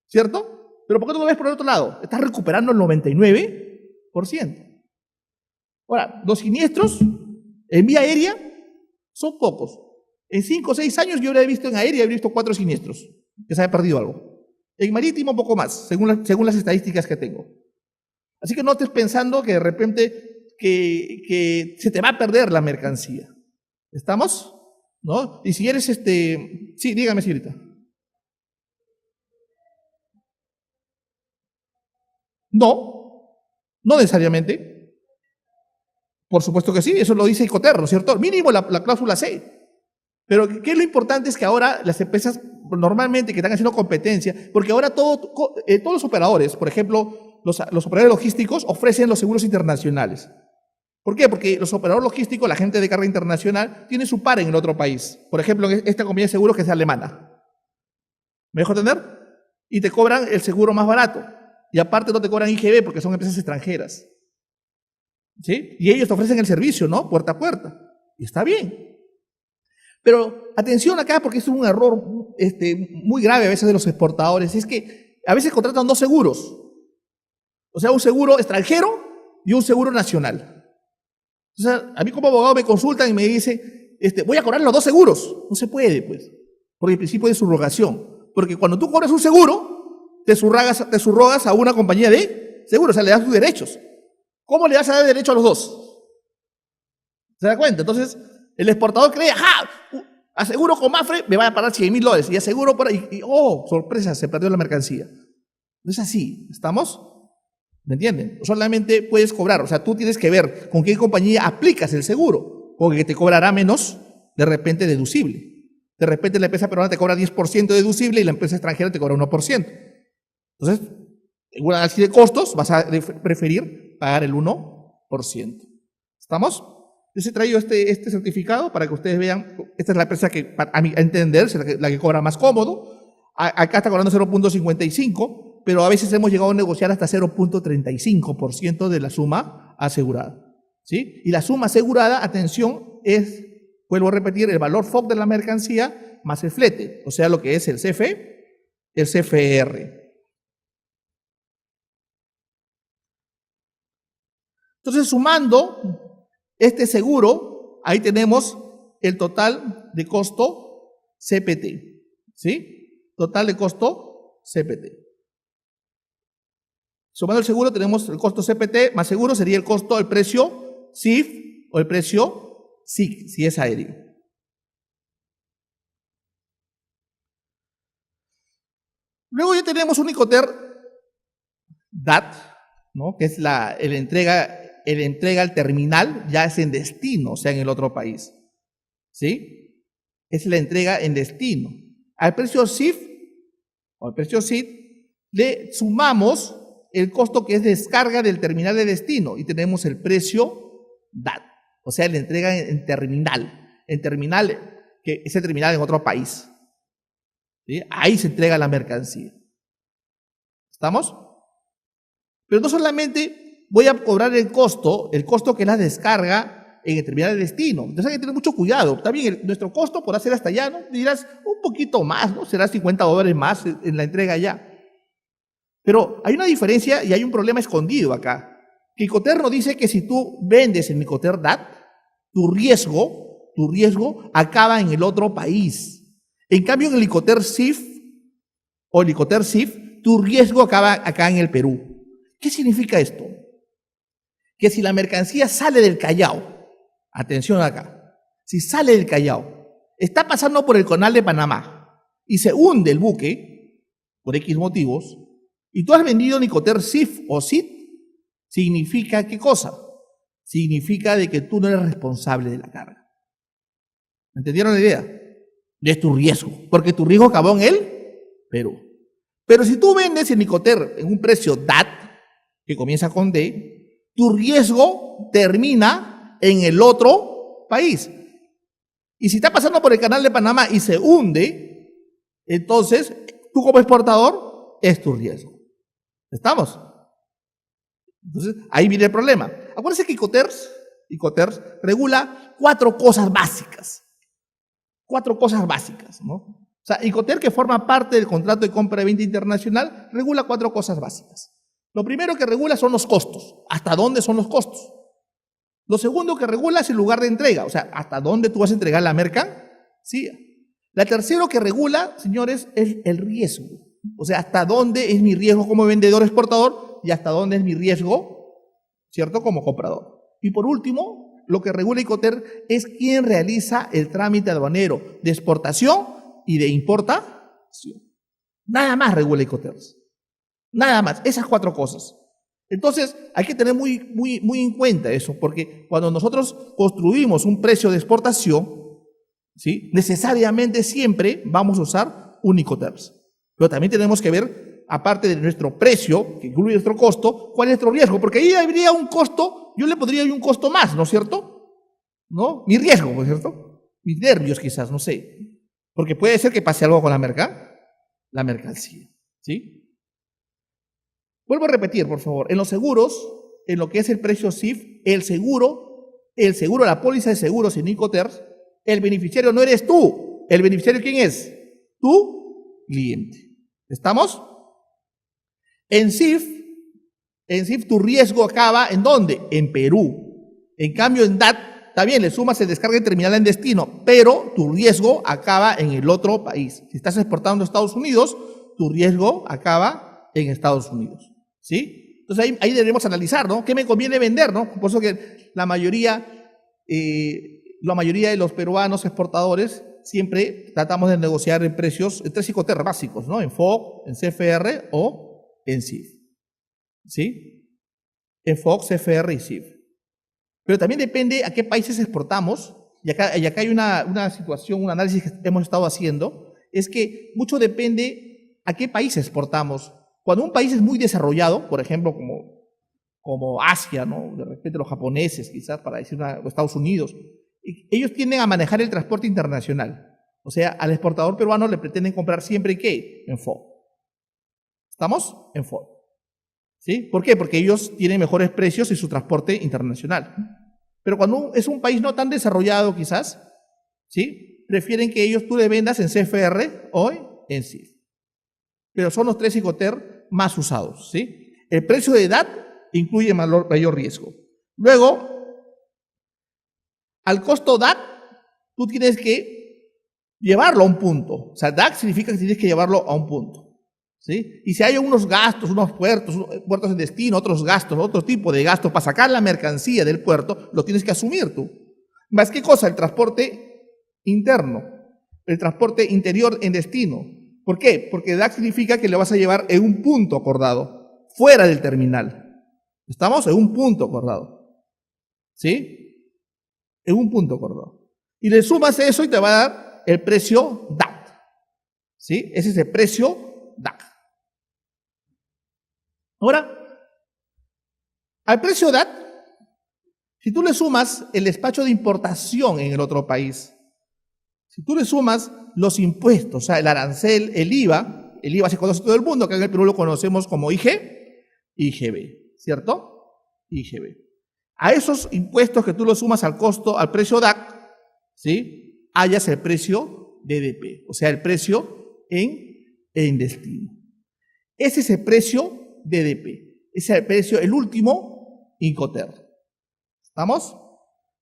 ¿cierto? Pero ¿por qué no lo ves por el otro lado? Estás recuperando el 99%. Ahora, los siniestros en vía aérea son pocos. En 5 o 6 años yo habría visto en aérea, habría visto 4 siniestros, que se haya perdido algo. En marítimo un poco más, según las estadísticas que tengo. Así que no estés pensando que de repente que se te va a perder la mercancía. ¿Estamos? ¿No? Y si eres sí, dígame, señorita. No, no necesariamente. Por supuesto que sí, eso lo dice Icoterra, ¿no es cierto? Mínimo la cláusula C. Pero ¿qué es lo importante? Es que ahora las empresas normalmente que están haciendo competencia, porque ahora todos los operadores, por ejemplo, los operadores logísticos ofrecen los seguros internacionales. ¿Por qué? Porque los operadores logísticos, la gente de carga internacional, tiene su par en el otro país. Por ejemplo, en esta compañía de seguros que es alemana. ¿Me dejo entender? Y te cobran el seguro más barato. Y aparte no te cobran IGB porque son empresas extranjeras. ¿Sí? Y ellos te ofrecen el servicio, ¿no? Puerta a puerta. Y está bien. Pero atención acá, porque es un error muy grave a veces de los exportadores, es que a veces contratan 2 seguros. O sea, un seguro extranjero y un seguro nacional. O sea, a mí como abogado me consultan y me dicen, voy a cobrar los 2 seguros. No se puede, pues, por el principio de subrogación. Porque cuando tú cobras un seguro, te subrogas a una compañía de seguros, o sea, le das tus derechos. ¿Cómo le vas a dar derecho a los 2? ¿Se da cuenta? Entonces, el exportador cree, ajá, aseguro con Mapfre, me va a pagar $100.000. Y aseguro por ahí, oh, sorpresa, se perdió la mercancía. No es así, ¿estamos? ¿Me entienden? Solamente puedes cobrar, o sea, tú tienes que ver con qué compañía aplicas el seguro, porque te cobrará menos, de repente, deducible. De repente la empresa peruana te cobra 10% deducible y la empresa extranjera te cobra 1%. Entonces, en un análisis de costos, vas a preferir pagar el 1%. ¿Estamos? Yo les he traído este certificado para que ustedes vean, esta es la empresa que, a mi entender, es la que cobra más cómodo. Acá está cobrando 0.55, pero a veces hemos llegado a negociar hasta 0.35% de la suma asegurada. ¿Sí? Y la suma asegurada, atención, es, vuelvo a repetir, el valor FOB de la mercancía más el flete, o sea, lo que es el CFE, el CFR. Entonces, sumando este seguro, ahí tenemos el total de costo CPT. ¿Sí? Total de costo CPT. Sumando el seguro tenemos el costo CPT más seguro sería el costo del precio CIF o el precio SIC, si es aéreo. Luego ya tenemos un Icoter DAT, ¿no? Que es el entrega al terminal, ya es en destino, o sea, en el otro país. ¿Sí? es la entrega en destino. Al precio CIF o al precio CID le sumamos el costo que es descarga del terminal de destino y tenemos el precio DAT, o sea, la entrega en terminal, que es el terminal en otro país. ¿Sí? Ahí se entrega la mercancía. ¿Estamos? Pero no solamente voy a cobrar el costo que es la descarga en el terminal de destino. Entonces hay que tener mucho cuidado. También nuestro costo podrá ser hasta allá, ¿no? Dirás un poquito más, ¿no? Será $50 más en la entrega allá. Pero hay una diferencia y hay un problema escondido acá. Que Icoter nos dice que si tú vendes en Icoter DAT, tu riesgo acaba en el otro país. En cambio, en el Icoter CIF o el Icoter CIF, tu riesgo acaba acá en el Perú. ¿Qué significa esto? Que si la mercancía sale del Callao, atención acá, si sale del Callao, está pasando por el Canal de Panamá y se hunde el buque, por X motivos, y tú has vendido en Icoter CIF o CID, significa ¿qué cosa? Significa de que tú no eres responsable de la carga. ¿Me entendieron la idea? Es tu riesgo, porque tu riesgo acabó en el Perú. Pero si tú vendes en Icoter en un precio DAT, que comienza con D, tu riesgo termina en el otro país. Y si está pasando por el Canal de Panamá y se hunde, entonces tú como exportador es tu riesgo. ¿Estamos? Entonces ahí viene el problema. Acuérdense que Icoters regula 4 cosas básicas. 4 cosas básicas, ¿no? O sea, Icoter, que forma parte del contrato de compra y venta internacional, regula 4 cosas básicas. Lo primero que regula son los costos. ¿Hasta dónde son los costos? Lo segundo que regula es el lugar de entrega, o sea, ¿hasta dónde tú vas a entregar la mercancía? La tercera que regula, señores, es el riesgo. O sea, ¿hasta dónde es mi riesgo como vendedor exportador y hasta dónde es mi riesgo, ¿cierto?, como comprador. Y por último, lo que regula Icoter es quién realiza el trámite aduanero de exportación y de importación. Nada más regula Icoter. Nada más, esas 4 cosas. Entonces, hay que tener muy en cuenta eso, porque cuando nosotros construimos un precio de exportación, ¿sí?, necesariamente siempre vamos a usar un Icoter. Pero también tenemos que ver, aparte de nuestro precio, que incluye nuestro costo, cuál es nuestro riesgo, porque ahí habría un costo, yo le pondría un costo más, ¿no es cierto? ¿No? Mi riesgo, ¿no es cierto? Mis nervios quizás, no sé. Porque puede ser que pase algo con la mercancía, ¿sí? Vuelvo a repetir, por favor. En los seguros, en lo que es el precio CIF, el seguro, la póliza de seguros en Icoter, el beneficiario no eres tú. ¿El beneficiario quién es? Tu cliente. ¿Estamos? En CIF tu riesgo acaba ¿en dónde? En Perú. En cambio, en DAT, también le sumas el descarga y terminal en destino, pero tu riesgo acaba en el otro país. Si estás exportando a Estados Unidos, tu riesgo acaba en Estados Unidos. ¿Sí? Entonces ahí debemos analizar, ¿no? ¿Qué me conviene vender, no? Por eso que la mayoría de los peruanos exportadores siempre tratamos de negociar en precios en 3 Icoter básicos, ¿no? En FOB, en CFR o en CIF. ¿Sí? En FOB, CFR y CIF. Pero también depende a qué países exportamos, y acá hay una situación, un análisis que hemos estado haciendo, es que mucho depende a qué país exportamos. Cuando un país es muy desarrollado, por ejemplo, como Asia, ¿no?, de repente los japoneses, quizás, para decir o Estados Unidos, ellos tienden a manejar el transporte internacional. O sea, al exportador peruano le pretenden comprar siempre ¿qué? En FOB. ¿Estamos? En FOB. ¿Sí? ¿Por qué? Porque ellos tienen mejores precios en su transporte internacional. Pero cuando es un país no tan desarrollado, quizás, ¿sí?, prefieren que tú le vendas en CFR o en CIF. Pero son los 3 Icoter más usados, ¿sí? El precio de DAT incluye mayor riesgo. Luego, al costo DAT, tú tienes que llevarlo a un punto. O sea, DAT significa que tienes que llevarlo a un punto, ¿sí? Y si hay unos gastos, unos puertos en destino, otros gastos, otro tipo de gastos para sacar la mercancía del puerto, lo tienes que asumir tú. ¿Más qué cosa? El transporte interno, el transporte interior en destino. ¿Por qué? Porque DAC significa que lo vas a llevar en un punto acordado, fuera del terminal. ¿Estamos? En un punto acordado. ¿Sí? En un punto acordado. Y le sumas eso y te va a dar el precio DAT. ¿Sí? Ese es el precio DAT. Ahora, al precio DAT, si tú le sumas el despacho de importación en el otro país, si tú le sumas los impuestos, o sea, el arancel, el IVA se conoce todo el mundo, acá en el Perú lo conocemos como IGB, ¿cierto? IGB. A esos impuestos que tú los sumas al costo, al precio DAC, ¿sí? Hallas el precio DDP, o sea, el precio en destino. Ese es el precio DDP, ese es el precio, el último Incoterm. ¿Estamos?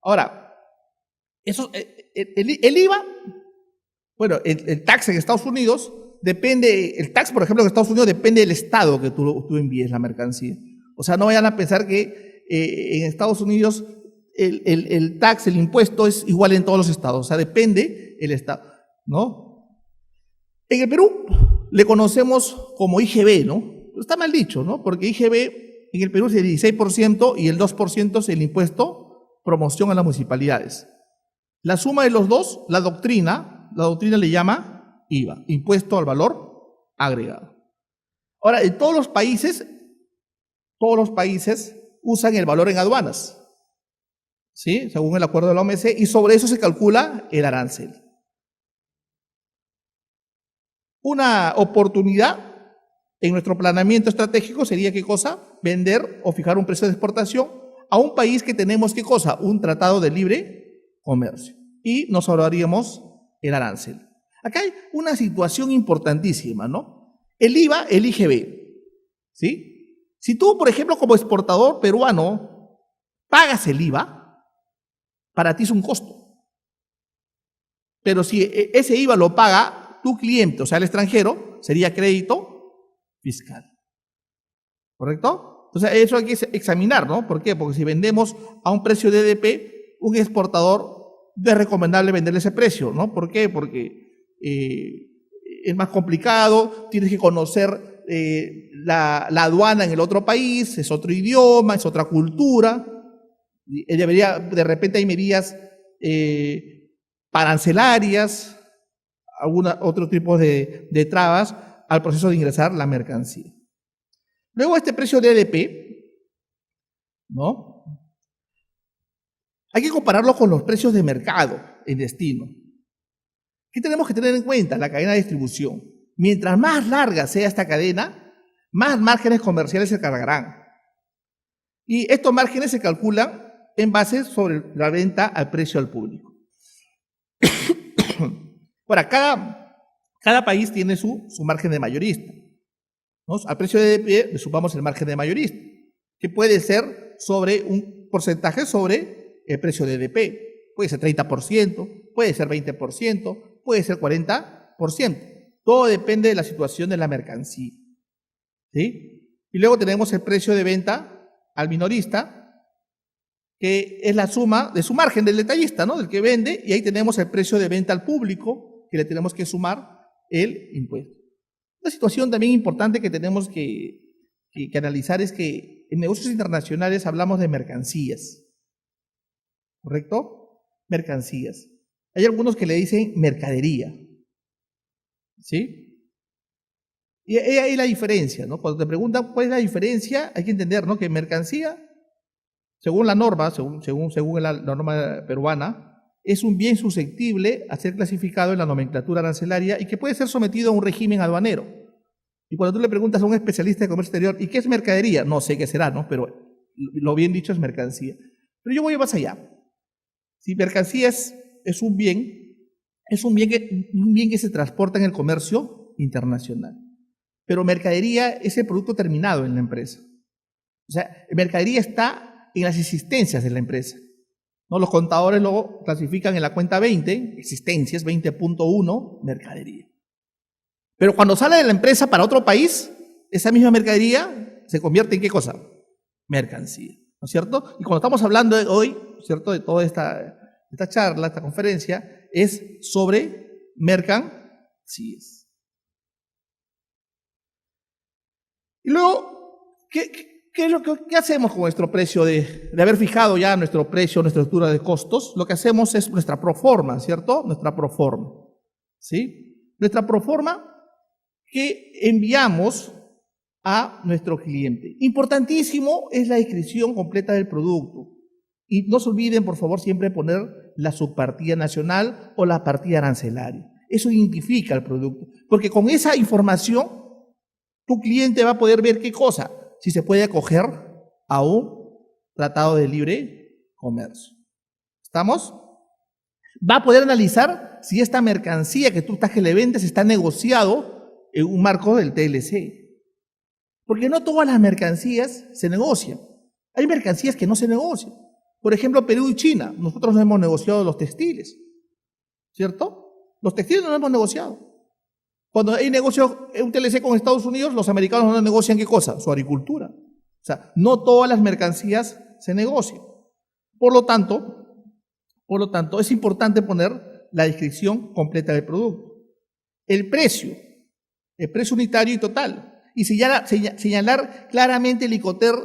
Ahora, el IVA, bueno, el tax en Estados Unidos depende, el tax, por ejemplo, en Estados Unidos depende del estado que tú envíes la mercancía. O sea, no vayan a pensar que en Estados Unidos el tax, el impuesto es igual en todos los estados. O sea, depende el estado, ¿no? En el Perú le conocemos como IGB, ¿no? Está mal dicho, ¿no? Porque IGB en el Perú es el 16% y el 2% es el impuesto promoción a las municipalidades. La suma de los dos, la doctrina le llama IVA, impuesto al valor agregado. Ahora, en todos los países usan el valor en aduanas, ¿sí? Según el acuerdo de la OMC, y sobre eso se calcula el arancel. Una oportunidad en nuestro planeamiento estratégico sería, ¿qué cosa? Vender o fijar un precio de exportación a un país que tenemos, ¿qué cosa? Un tratado de libre comercio. Y nos ahorraríamos el arancel. Acá hay una situación importantísima, ¿no? El IVA, el IGB, ¿sí? Si tú, por ejemplo, como exportador peruano, pagas el IVA, para ti es un costo. Pero si ese IVA lo paga tu cliente, o sea, el extranjero, sería crédito fiscal. ¿Correcto? Entonces, eso hay que examinar, ¿no? ¿Por qué? Porque si vendemos a un precio de DDP, un exportador es recomendable venderle ese precio, ¿no? ¿Por qué? Porque es más complicado, tienes que conocer la aduana en el otro país, es otro idioma, es otra cultura. De repente hay medidas arancelarias, otro tipo de trabas al proceso de ingresar la mercancía. Luego este precio de DDP, ¿no? Hay que compararlo con los precios de mercado en destino. ¿Qué tenemos que tener en cuenta? La cadena de distribución. Mientras más larga sea esta cadena, más márgenes comerciales se cargarán. Y estos márgenes se calculan en base sobre la venta al precio al público. Ahora, cada país tiene su margen de mayorista, ¿no? Al precio de DDP le sumamos el margen de mayorista, que puede ser sobre un porcentaje sobre el precio de DDP. Puede ser 30%, puede ser 20%, puede ser 40%. Todo depende de la situación de la mercancía, ¿sí? Y luego tenemos el precio de venta al minorista, que es la suma de su margen del detallista, ¿no? Del que vende, y ahí tenemos el precio de venta al público, que le tenemos que sumar el impuesto. Una situación también importante que tenemos que analizar es que en negocios internacionales hablamos de mercancías, ¿correcto? Mercancías. Hay algunos que le dicen mercadería, ¿sí? Y ahí la diferencia, ¿no? Cuando te preguntan cuál es la diferencia, hay que entender, ¿no? Que mercancía, según la norma, según la norma peruana, es un bien susceptible a ser clasificado en la nomenclatura arancelaria y que puede ser sometido a un régimen aduanero. Y cuando tú le preguntas a un especialista de comercio exterior, ¿y qué es mercadería? No sé qué será, ¿no? Pero lo bien dicho es mercancía. Pero yo voy más allá. Si mercancía es un bien que se transporta en el comercio internacional. Pero mercadería es el producto terminado en la empresa. O sea, mercadería está en las existencias de la empresa, ¿no? Los contadores luego clasifican en la cuenta 20, existencias, 20.1, mercadería. Pero cuando sale de la empresa para otro país, esa misma mercadería se convierte en ¿qué cosa? Mercancía, ¿no es cierto? Y cuando estamos hablando hoy, ¿cierto?, de toda esta charla, esta conferencia, es sobre mercancías. Y luego, ¿qué hacemos con nuestro precio de haber fijado ya nuestro precio, nuestra estructura de costos? Lo que hacemos es nuestra proforma, ¿cierto? Nuestra proforma. ¿sí? Nuestra proforma que enviamos a nuestro cliente. Importantísimo es la descripción completa del producto. Y no se olviden, por favor, siempre poner la subpartida nacional o la partida arancelaria. Eso identifica el producto. Porque con esa información, tu cliente va a poder ver qué cosa, si se puede acoger a un tratado de libre comercio. ¿Estamos? Va a poder analizar si esta mercancía que tú estás que le vendes está negociado en un marco del TLC. Porque no todas las mercancías se negocian. Hay mercancías que no se negocian. Por ejemplo, Perú y China. Nosotros no hemos negociado los textiles, ¿cierto? Los textiles no los hemos negociado. Cuando hay negocio, un TLC con Estados Unidos, los americanos no negocian ¿qué cosa? Su agricultura. O sea, no todas las mercancías se negocian. Por lo tanto, es importante poner la descripción completa del producto. El precio unitario y total. Y señalar claramente el Icoter,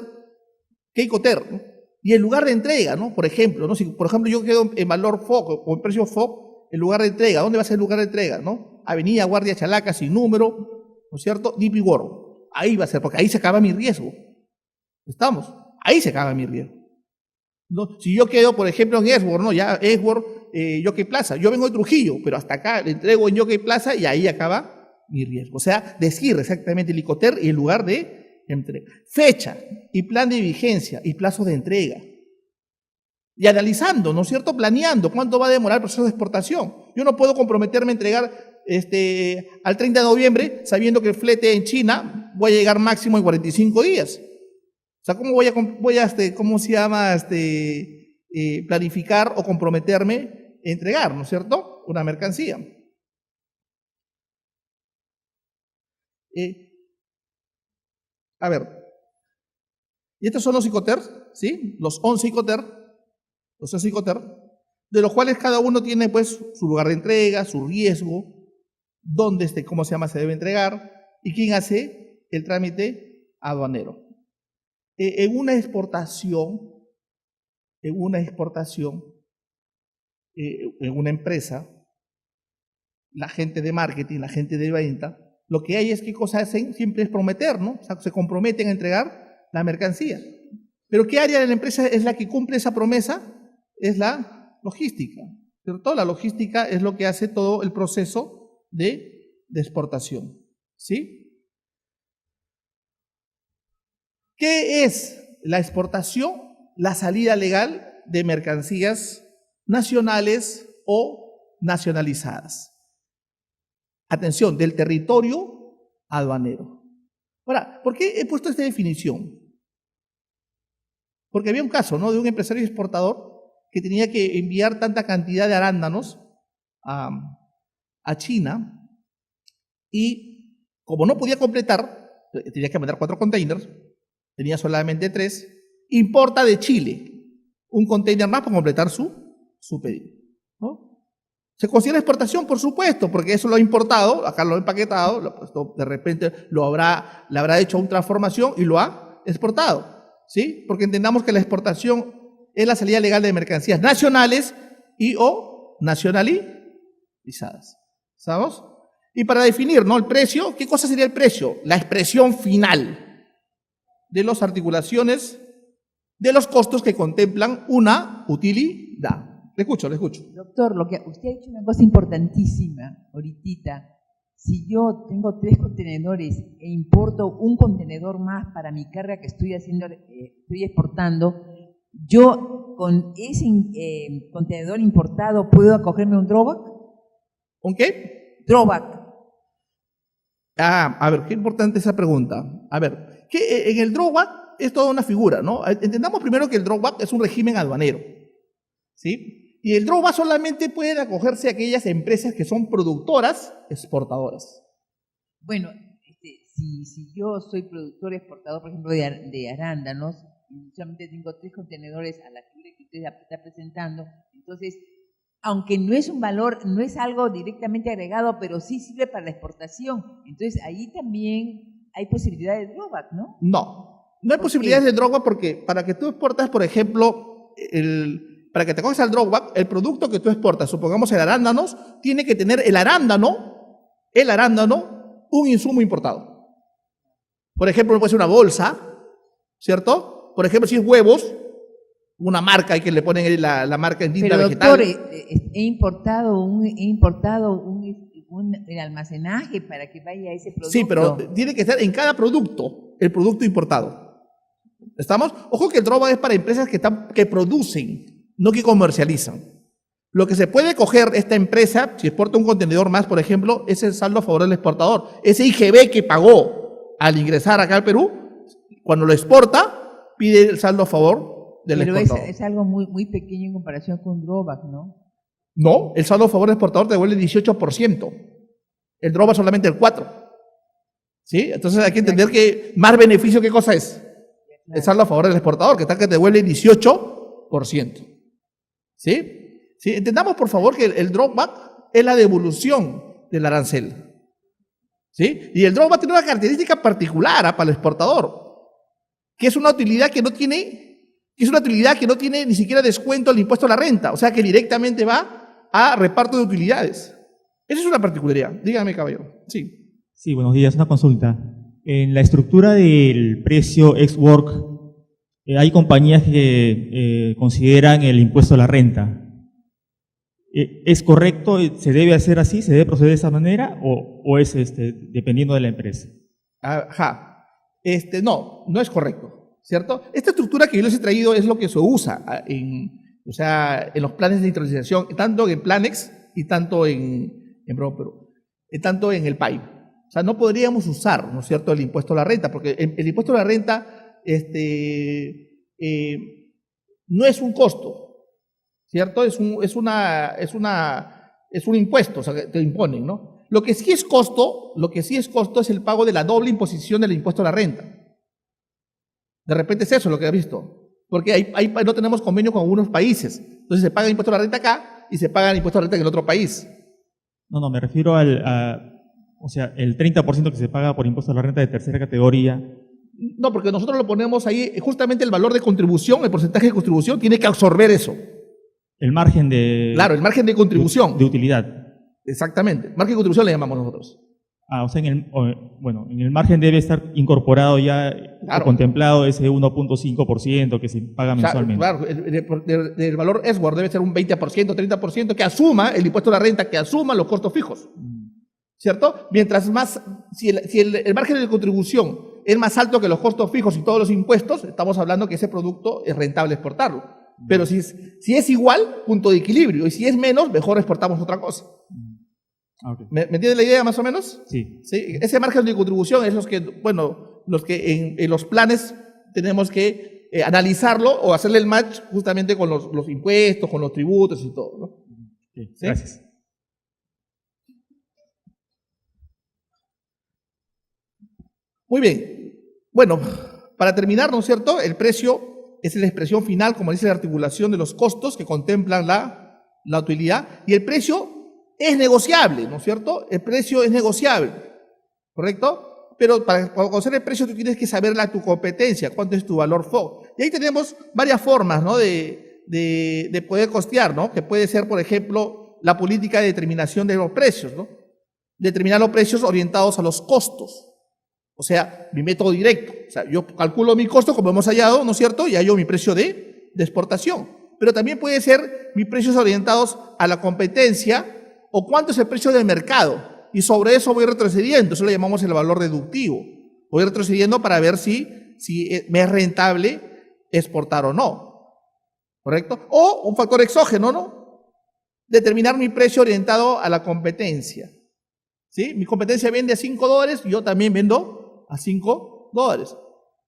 ¿qué Icoter? ¿No? Y el lugar de entrega, ¿no? Por ejemplo, ¿no? Si por ejemplo yo quedo en valor FOC o en precio FOC, el lugar de entrega, ¿dónde va a ser el lugar de entrega? ¿No? Avenida Guardia Chalaca, sin número, ¿no es cierto? DP World. Ahí va a ser, porque ahí se acaba mi riesgo. ¿Estamos? Ahí se acaba mi riesgo. ¿No? Si yo quedo, por ejemplo, en Esword, ¿no? Ya Esword, Yockey Plaza. Yo vengo de Trujillo, pero hasta acá le entrego en Yockey Plaza y ahí acaba mi riesgo. O sea, decir exactamente el Icoter y el lugar de entrega. Fecha y plan de vigencia y plazo de entrega. Y analizando, ¿no es cierto? Planeando cuánto va a demorar el proceso de exportación. Yo no puedo comprometerme a entregar al 30 de noviembre sabiendo que el flete en China voy a llegar máximo en 45 días. O sea, ¿cómo ¿cómo se llama? Planificar o comprometerme a entregar, ¿no es cierto? Una mercancía. A ver, y estos son los Icoter, ¿sí? Los 11 Icoter, de los cuales cada uno tiene pues su lugar de entrega, su riesgo, dónde cómo se llama, se debe entregar y quién hace el trámite aduanero. En una exportación, en una empresa, la gente de marketing, la gente de venta, lo que hay es qué cosa hacen, siempre es prometer, ¿no? O sea, se comprometen a entregar la mercancía. Pero ¿qué área de la empresa es la que cumple esa promesa? Es la logística, ¿cierto? La logística es lo que hace todo el proceso de exportación, ¿sí? ¿Qué es la exportación? La salida legal de mercancías nacionales o nacionalizadas. Atención, del territorio aduanero. Ahora, ¿por qué he puesto esta definición? Porque había un caso, ¿no? De un empresario exportador que tenía que enviar tanta cantidad de arándanos a China y como no podía completar, tenía que mandar 4 containers, tenía solamente 3, importa de Chile un container más para completar su pedido, ¿no? ¿Se considera exportación? Por supuesto, porque eso lo ha importado, acá lo ha empaquetado, de repente le habrá hecho una transformación y lo ha exportado, ¿sí? Porque entendamos que la exportación es la salida legal de mercancías nacionales y o nacionalizadas. ¿Sabes? Y para definir, ¿no? El precio, ¿qué cosa sería el precio? La expresión final de las articulaciones de los costos que contemplan una utilidad. Le escucho. Doctor, lo que usted ha dicho una cosa importantísima ahorita. Si yo tengo 3 contenedores e importo un contenedor más para mi carga que estoy exportando, yo con ese contenedor importado puedo acogerme a un drawback. ¿Un qué? Drawback. A ver, qué importante esa pregunta. A ver, que en el drawback es toda una figura, ¿no? Entendamos primero que el drawback es un régimen aduanero, ¿sí? Y el drawback solamente pueden acogerse a aquellas empresas que son productoras exportadoras. Bueno, si yo soy productor exportador, por ejemplo, de arándanos, y solamente tengo 3 contenedores a la figura que usted está presentando, entonces, aunque no es un valor, no es algo directamente agregado, pero sí sirve para la exportación. Entonces, ahí también hay posibilidad de drawback, ¿no? No hay posibilidades de drawback porque para que tú exportas, por ejemplo, para que te acojas al drawback, el producto que tú exportas, supongamos el arándanos, tiene que tener el arándano, un insumo importado. Por ejemplo, puede ser una bolsa, ¿cierto? Por ejemplo, si es huevos, una marca y que le ponen ahí la marca en tinta Pero vegetal. doctor, he importado el almacenaje para que vaya ese producto. Sí, pero tiene que estar en cada producto, el producto importado. ¿Estamos? Ojo que el drawback es para empresas que producen, no que comercializan. Lo que se puede coger esta empresa, si exporta un contenedor más, por ejemplo, es el saldo a favor del exportador. Ese IGB que pagó al ingresar acá al Perú, cuando lo exporta, pide el saldo a favor del exportador. Pero es algo muy pequeño en comparación con drawback, ¿no? No, el saldo a favor del exportador te devuelve el 18%. El drawback solamente el 4%. ¿Sí? Entonces hay que entender que más beneficio, ¿qué cosa es? El saldo a favor del exportador, que está que te devuelve el 18%. ¿Sí? ¿Sí? Entendamos, por favor, que el drawback es la devolución del arancel. ¿Sí? Y el drawback tiene una característica particular para el exportador, que es una utilidad que no tiene ni siquiera descuento al impuesto a la renta, o sea que directamente va a reparto de utilidades. Esa es una particularidad. Dígame, caballero. Sí. Sí, buenos días. Una consulta. En la estructura del precio ex-work, hay compañías que consideran el impuesto a la renta. ¿Es correcto? ¿Se debe hacer así? ¿Se debe proceder de esa manera? ¿O es dependiendo de la empresa? Ajá. No es correcto, ¿cierto? Esta estructura que yo les he traído es lo que se usa en los planes de internacionalización, tanto en Planex y tanto tanto en el PAI. O sea, no podríamos usar, ¿no es cierto?, el impuesto a la renta, porque el impuesto a la renta no es un costo, ¿cierto? Es un impuesto, o sea, que te imponen, ¿no? Lo que sí es costo es el pago de la doble imposición del impuesto a la renta. De repente es eso lo que he visto, porque no tenemos convenio con algunos países, entonces se paga el impuesto a la renta acá y se paga el impuesto a la renta en el otro país. No, me refiero el 30% que se paga por impuesto a la renta de tercera categoría. No, porque nosotros lo ponemos ahí, justamente el valor de contribución, el porcentaje de contribución tiene que absorber eso. El margen de... Claro, el margen de contribución. De utilidad. Exactamente, margen de contribución le llamamos nosotros. O sea, en el margen debe estar incorporado ya, claro, contemplado ese 1.5% que se paga mensualmente. Claro, el valor SWORD debe ser un 20%, 30% que asuma el impuesto a la renta, que asuma los costos fijos. ¿Cierto? Mientras más, si el margen de contribución es más alto que los costos fijos y todos los impuestos, estamos hablando que ese producto es rentable exportarlo. Pero si es igual, punto de equilibrio. Y si es menos, mejor exportamos otra cosa. Okay. ¿Me entiende la idea más o menos? Sí. ¿Sí? Ese margen de contribución es los que en los planes tenemos que analizarlo o hacerle el match justamente con los impuestos, con los tributos y todo, ¿no? Okay. ¿Sí? Gracias. Muy bien. Bueno, para terminar, ¿no es cierto? El precio es la expresión final, como dice la articulación de los costos que contemplan la utilidad, y el precio es negociable, ¿no es cierto? El precio es negociable, ¿correcto? Pero para conocer el precio tú tienes que saber tu competencia, cuánto es tu valor FOB. Y ahí tenemos varias formas, ¿no?, de poder costear, ¿no? Que puede ser, por ejemplo, la política de determinación de los precios, ¿no? Determinar los precios orientados a los costos. O sea, mi método directo. O sea, yo calculo mi costo, como hemos hallado, ¿no es cierto? Y hallo mi precio de exportación. Pero también puede ser mis precios orientados a la competencia o cuánto es el precio del mercado. Y sobre eso voy retrocediendo. Eso lo llamamos el valor deductivo. Voy retrocediendo para ver si me es rentable exportar o no. ¿Correcto? O un factor exógeno, ¿no? Determinar mi precio orientado a la competencia. ¿Sí? Mi competencia vende a $5, yo también vendo a $5.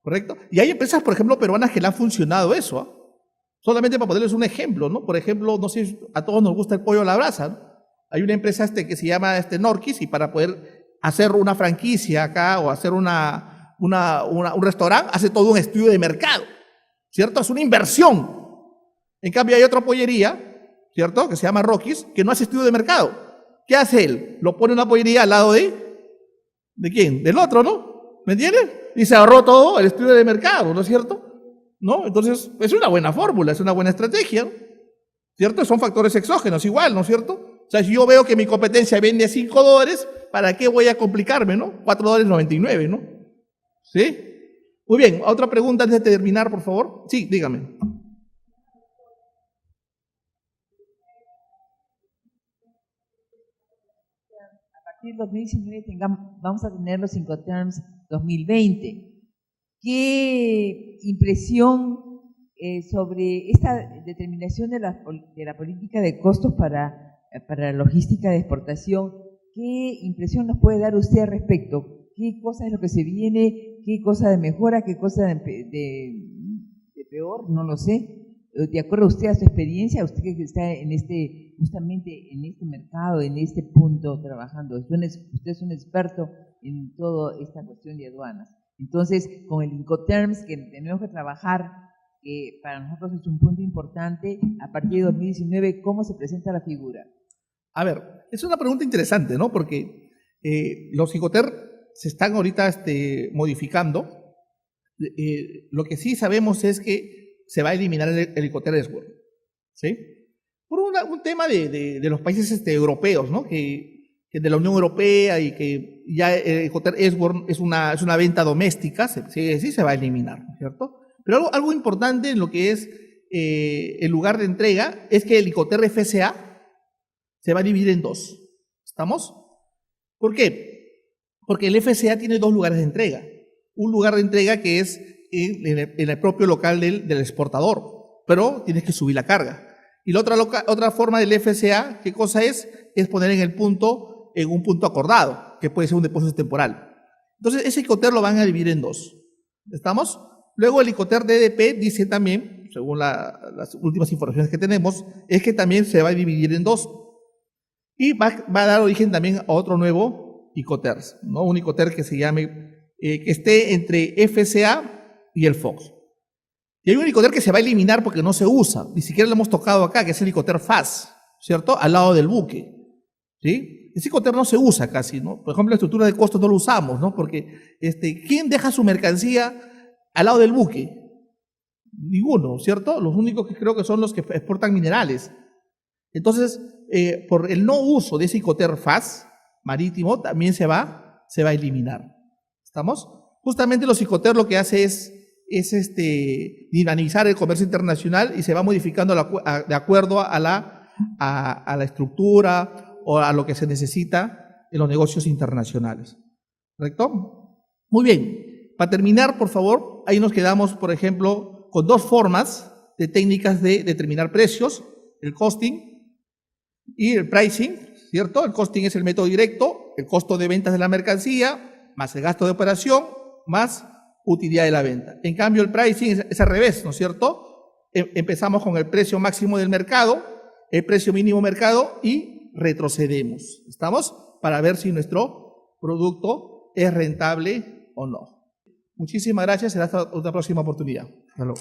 ¿Correcto? Y hay empresas, por ejemplo, peruanas que le han funcionado eso, ¿eh? Solamente para ponerles un ejemplo, ¿no? Por ejemplo, no sé, a todos nos gusta el pollo a la brasa, ¿no? Hay una empresa que se llama Norquis, y para poder hacer una franquicia acá o hacer un restaurante, hace todo un estudio de mercado, ¿cierto? Es una inversión. En cambio hay otra pollería, ¿cierto?, que se llama Rockies, que no hace estudio de mercado. ¿Qué hace él? Lo pone una pollería al lado ¿de quién? Del otro, ¿no? ¿Me entiendes? Y se ahorró todo el estudio de mercado, ¿no es cierto? ¿No? Entonces, es una buena fórmula, es una buena estrategia, ¿no? ¿cierto? Son factores exógenos igual, ¿no es cierto? O sea, si yo veo que mi competencia vende a $5, ¿para qué voy a complicarme, no? $4.99, ¿no? ¿Sí? Muy bien, otra pregunta antes de terminar, por favor. Sí, dígame. A partir del 2019 vamos a tener los Incoterms 2020. ¿Qué impresión sobre esta determinación de la política de costos para logística de exportación? ¿Qué impresión nos puede dar usted al respecto? ¿Qué cosa es lo que se viene? ¿Qué cosa de mejora? ¿Qué cosa de peor? No lo sé. De acuerdo a usted, a su experiencia, usted que está justamente en este mercado, en este punto trabajando, usted es un experto en toda esta cuestión de aduanas. Entonces, con el Incoterms, que tenemos que trabajar, que para nosotros es un punto importante, a partir de 2019, ¿cómo se presenta la figura? A ver, es una pregunta interesante, ¿no? Porque los Incoterms se están ahorita modificando. Lo que sí sabemos es que se va a eliminar el Incoterm Export, ¿sí? Por un tema de los países europeos, ¿no? Que de la Unión Europea y que ya el Incoterm Export es una venta doméstica, sí se va a eliminar, ¿cierto? Pero algo importante en lo que es el lugar de entrega es que el Incoterm FCA se va a dividir en dos. ¿Estamos? ¿Por qué? Porque el FCA tiene dos lugares de entrega. Un lugar de entrega que es en el propio local del exportador, pero tienes que subir la carga. Y la otra forma del FCA, ¿qué cosa es? Es poner en un punto acordado, que puede ser un depósito temporal. Entonces, ese Incoterm lo van a dividir en dos. ¿Estamos? Luego el Incoterm DDP dice también, según las últimas informaciones que tenemos, es que también se va a dividir en dos. Y va a dar origen también a otro nuevo Incoterm, ¿no? Un Incoterm que se llame, que esté entre FCA y el FOX. Y hay un Incoterm que se va a eliminar porque no se usa, ni siquiera lo hemos tocado acá, que es el Incoterm FAS, ¿cierto? Al lado del buque, ¿sí? Ese Incoterm no se usa casi, ¿no? Por ejemplo, la estructura de costos no lo usamos, ¿no? Porque, ¿quién deja su mercancía al lado del buque? Ninguno, ¿cierto? Los únicos que creo que son los que exportan minerales. Entonces, por el no uso de ese Incoterm FAS marítimo, también se va a eliminar. ¿Estamos? Justamente los Incoterm lo que hace es dinamizar el comercio internacional y se va modificando de acuerdo a la estructura o a lo que se necesita en los negocios internacionales. ¿Correcto? Muy bien. Para terminar, por favor, ahí nos quedamos, por ejemplo, con dos formas de técnicas de determinar precios: el costing y el pricing, ¿cierto? El costing es el método directo, el costo de ventas de la mercancía, más el gasto de operación, más utilidad de la venta. En cambio, el pricing es al revés, ¿no es cierto? Empezamos con el precio máximo del mercado, el precio mínimo mercado y retrocedemos. ¿Estamos? Para ver si nuestro producto es rentable o no. Muchísimas gracias. Será hasta otra próxima oportunidad. Hasta luego.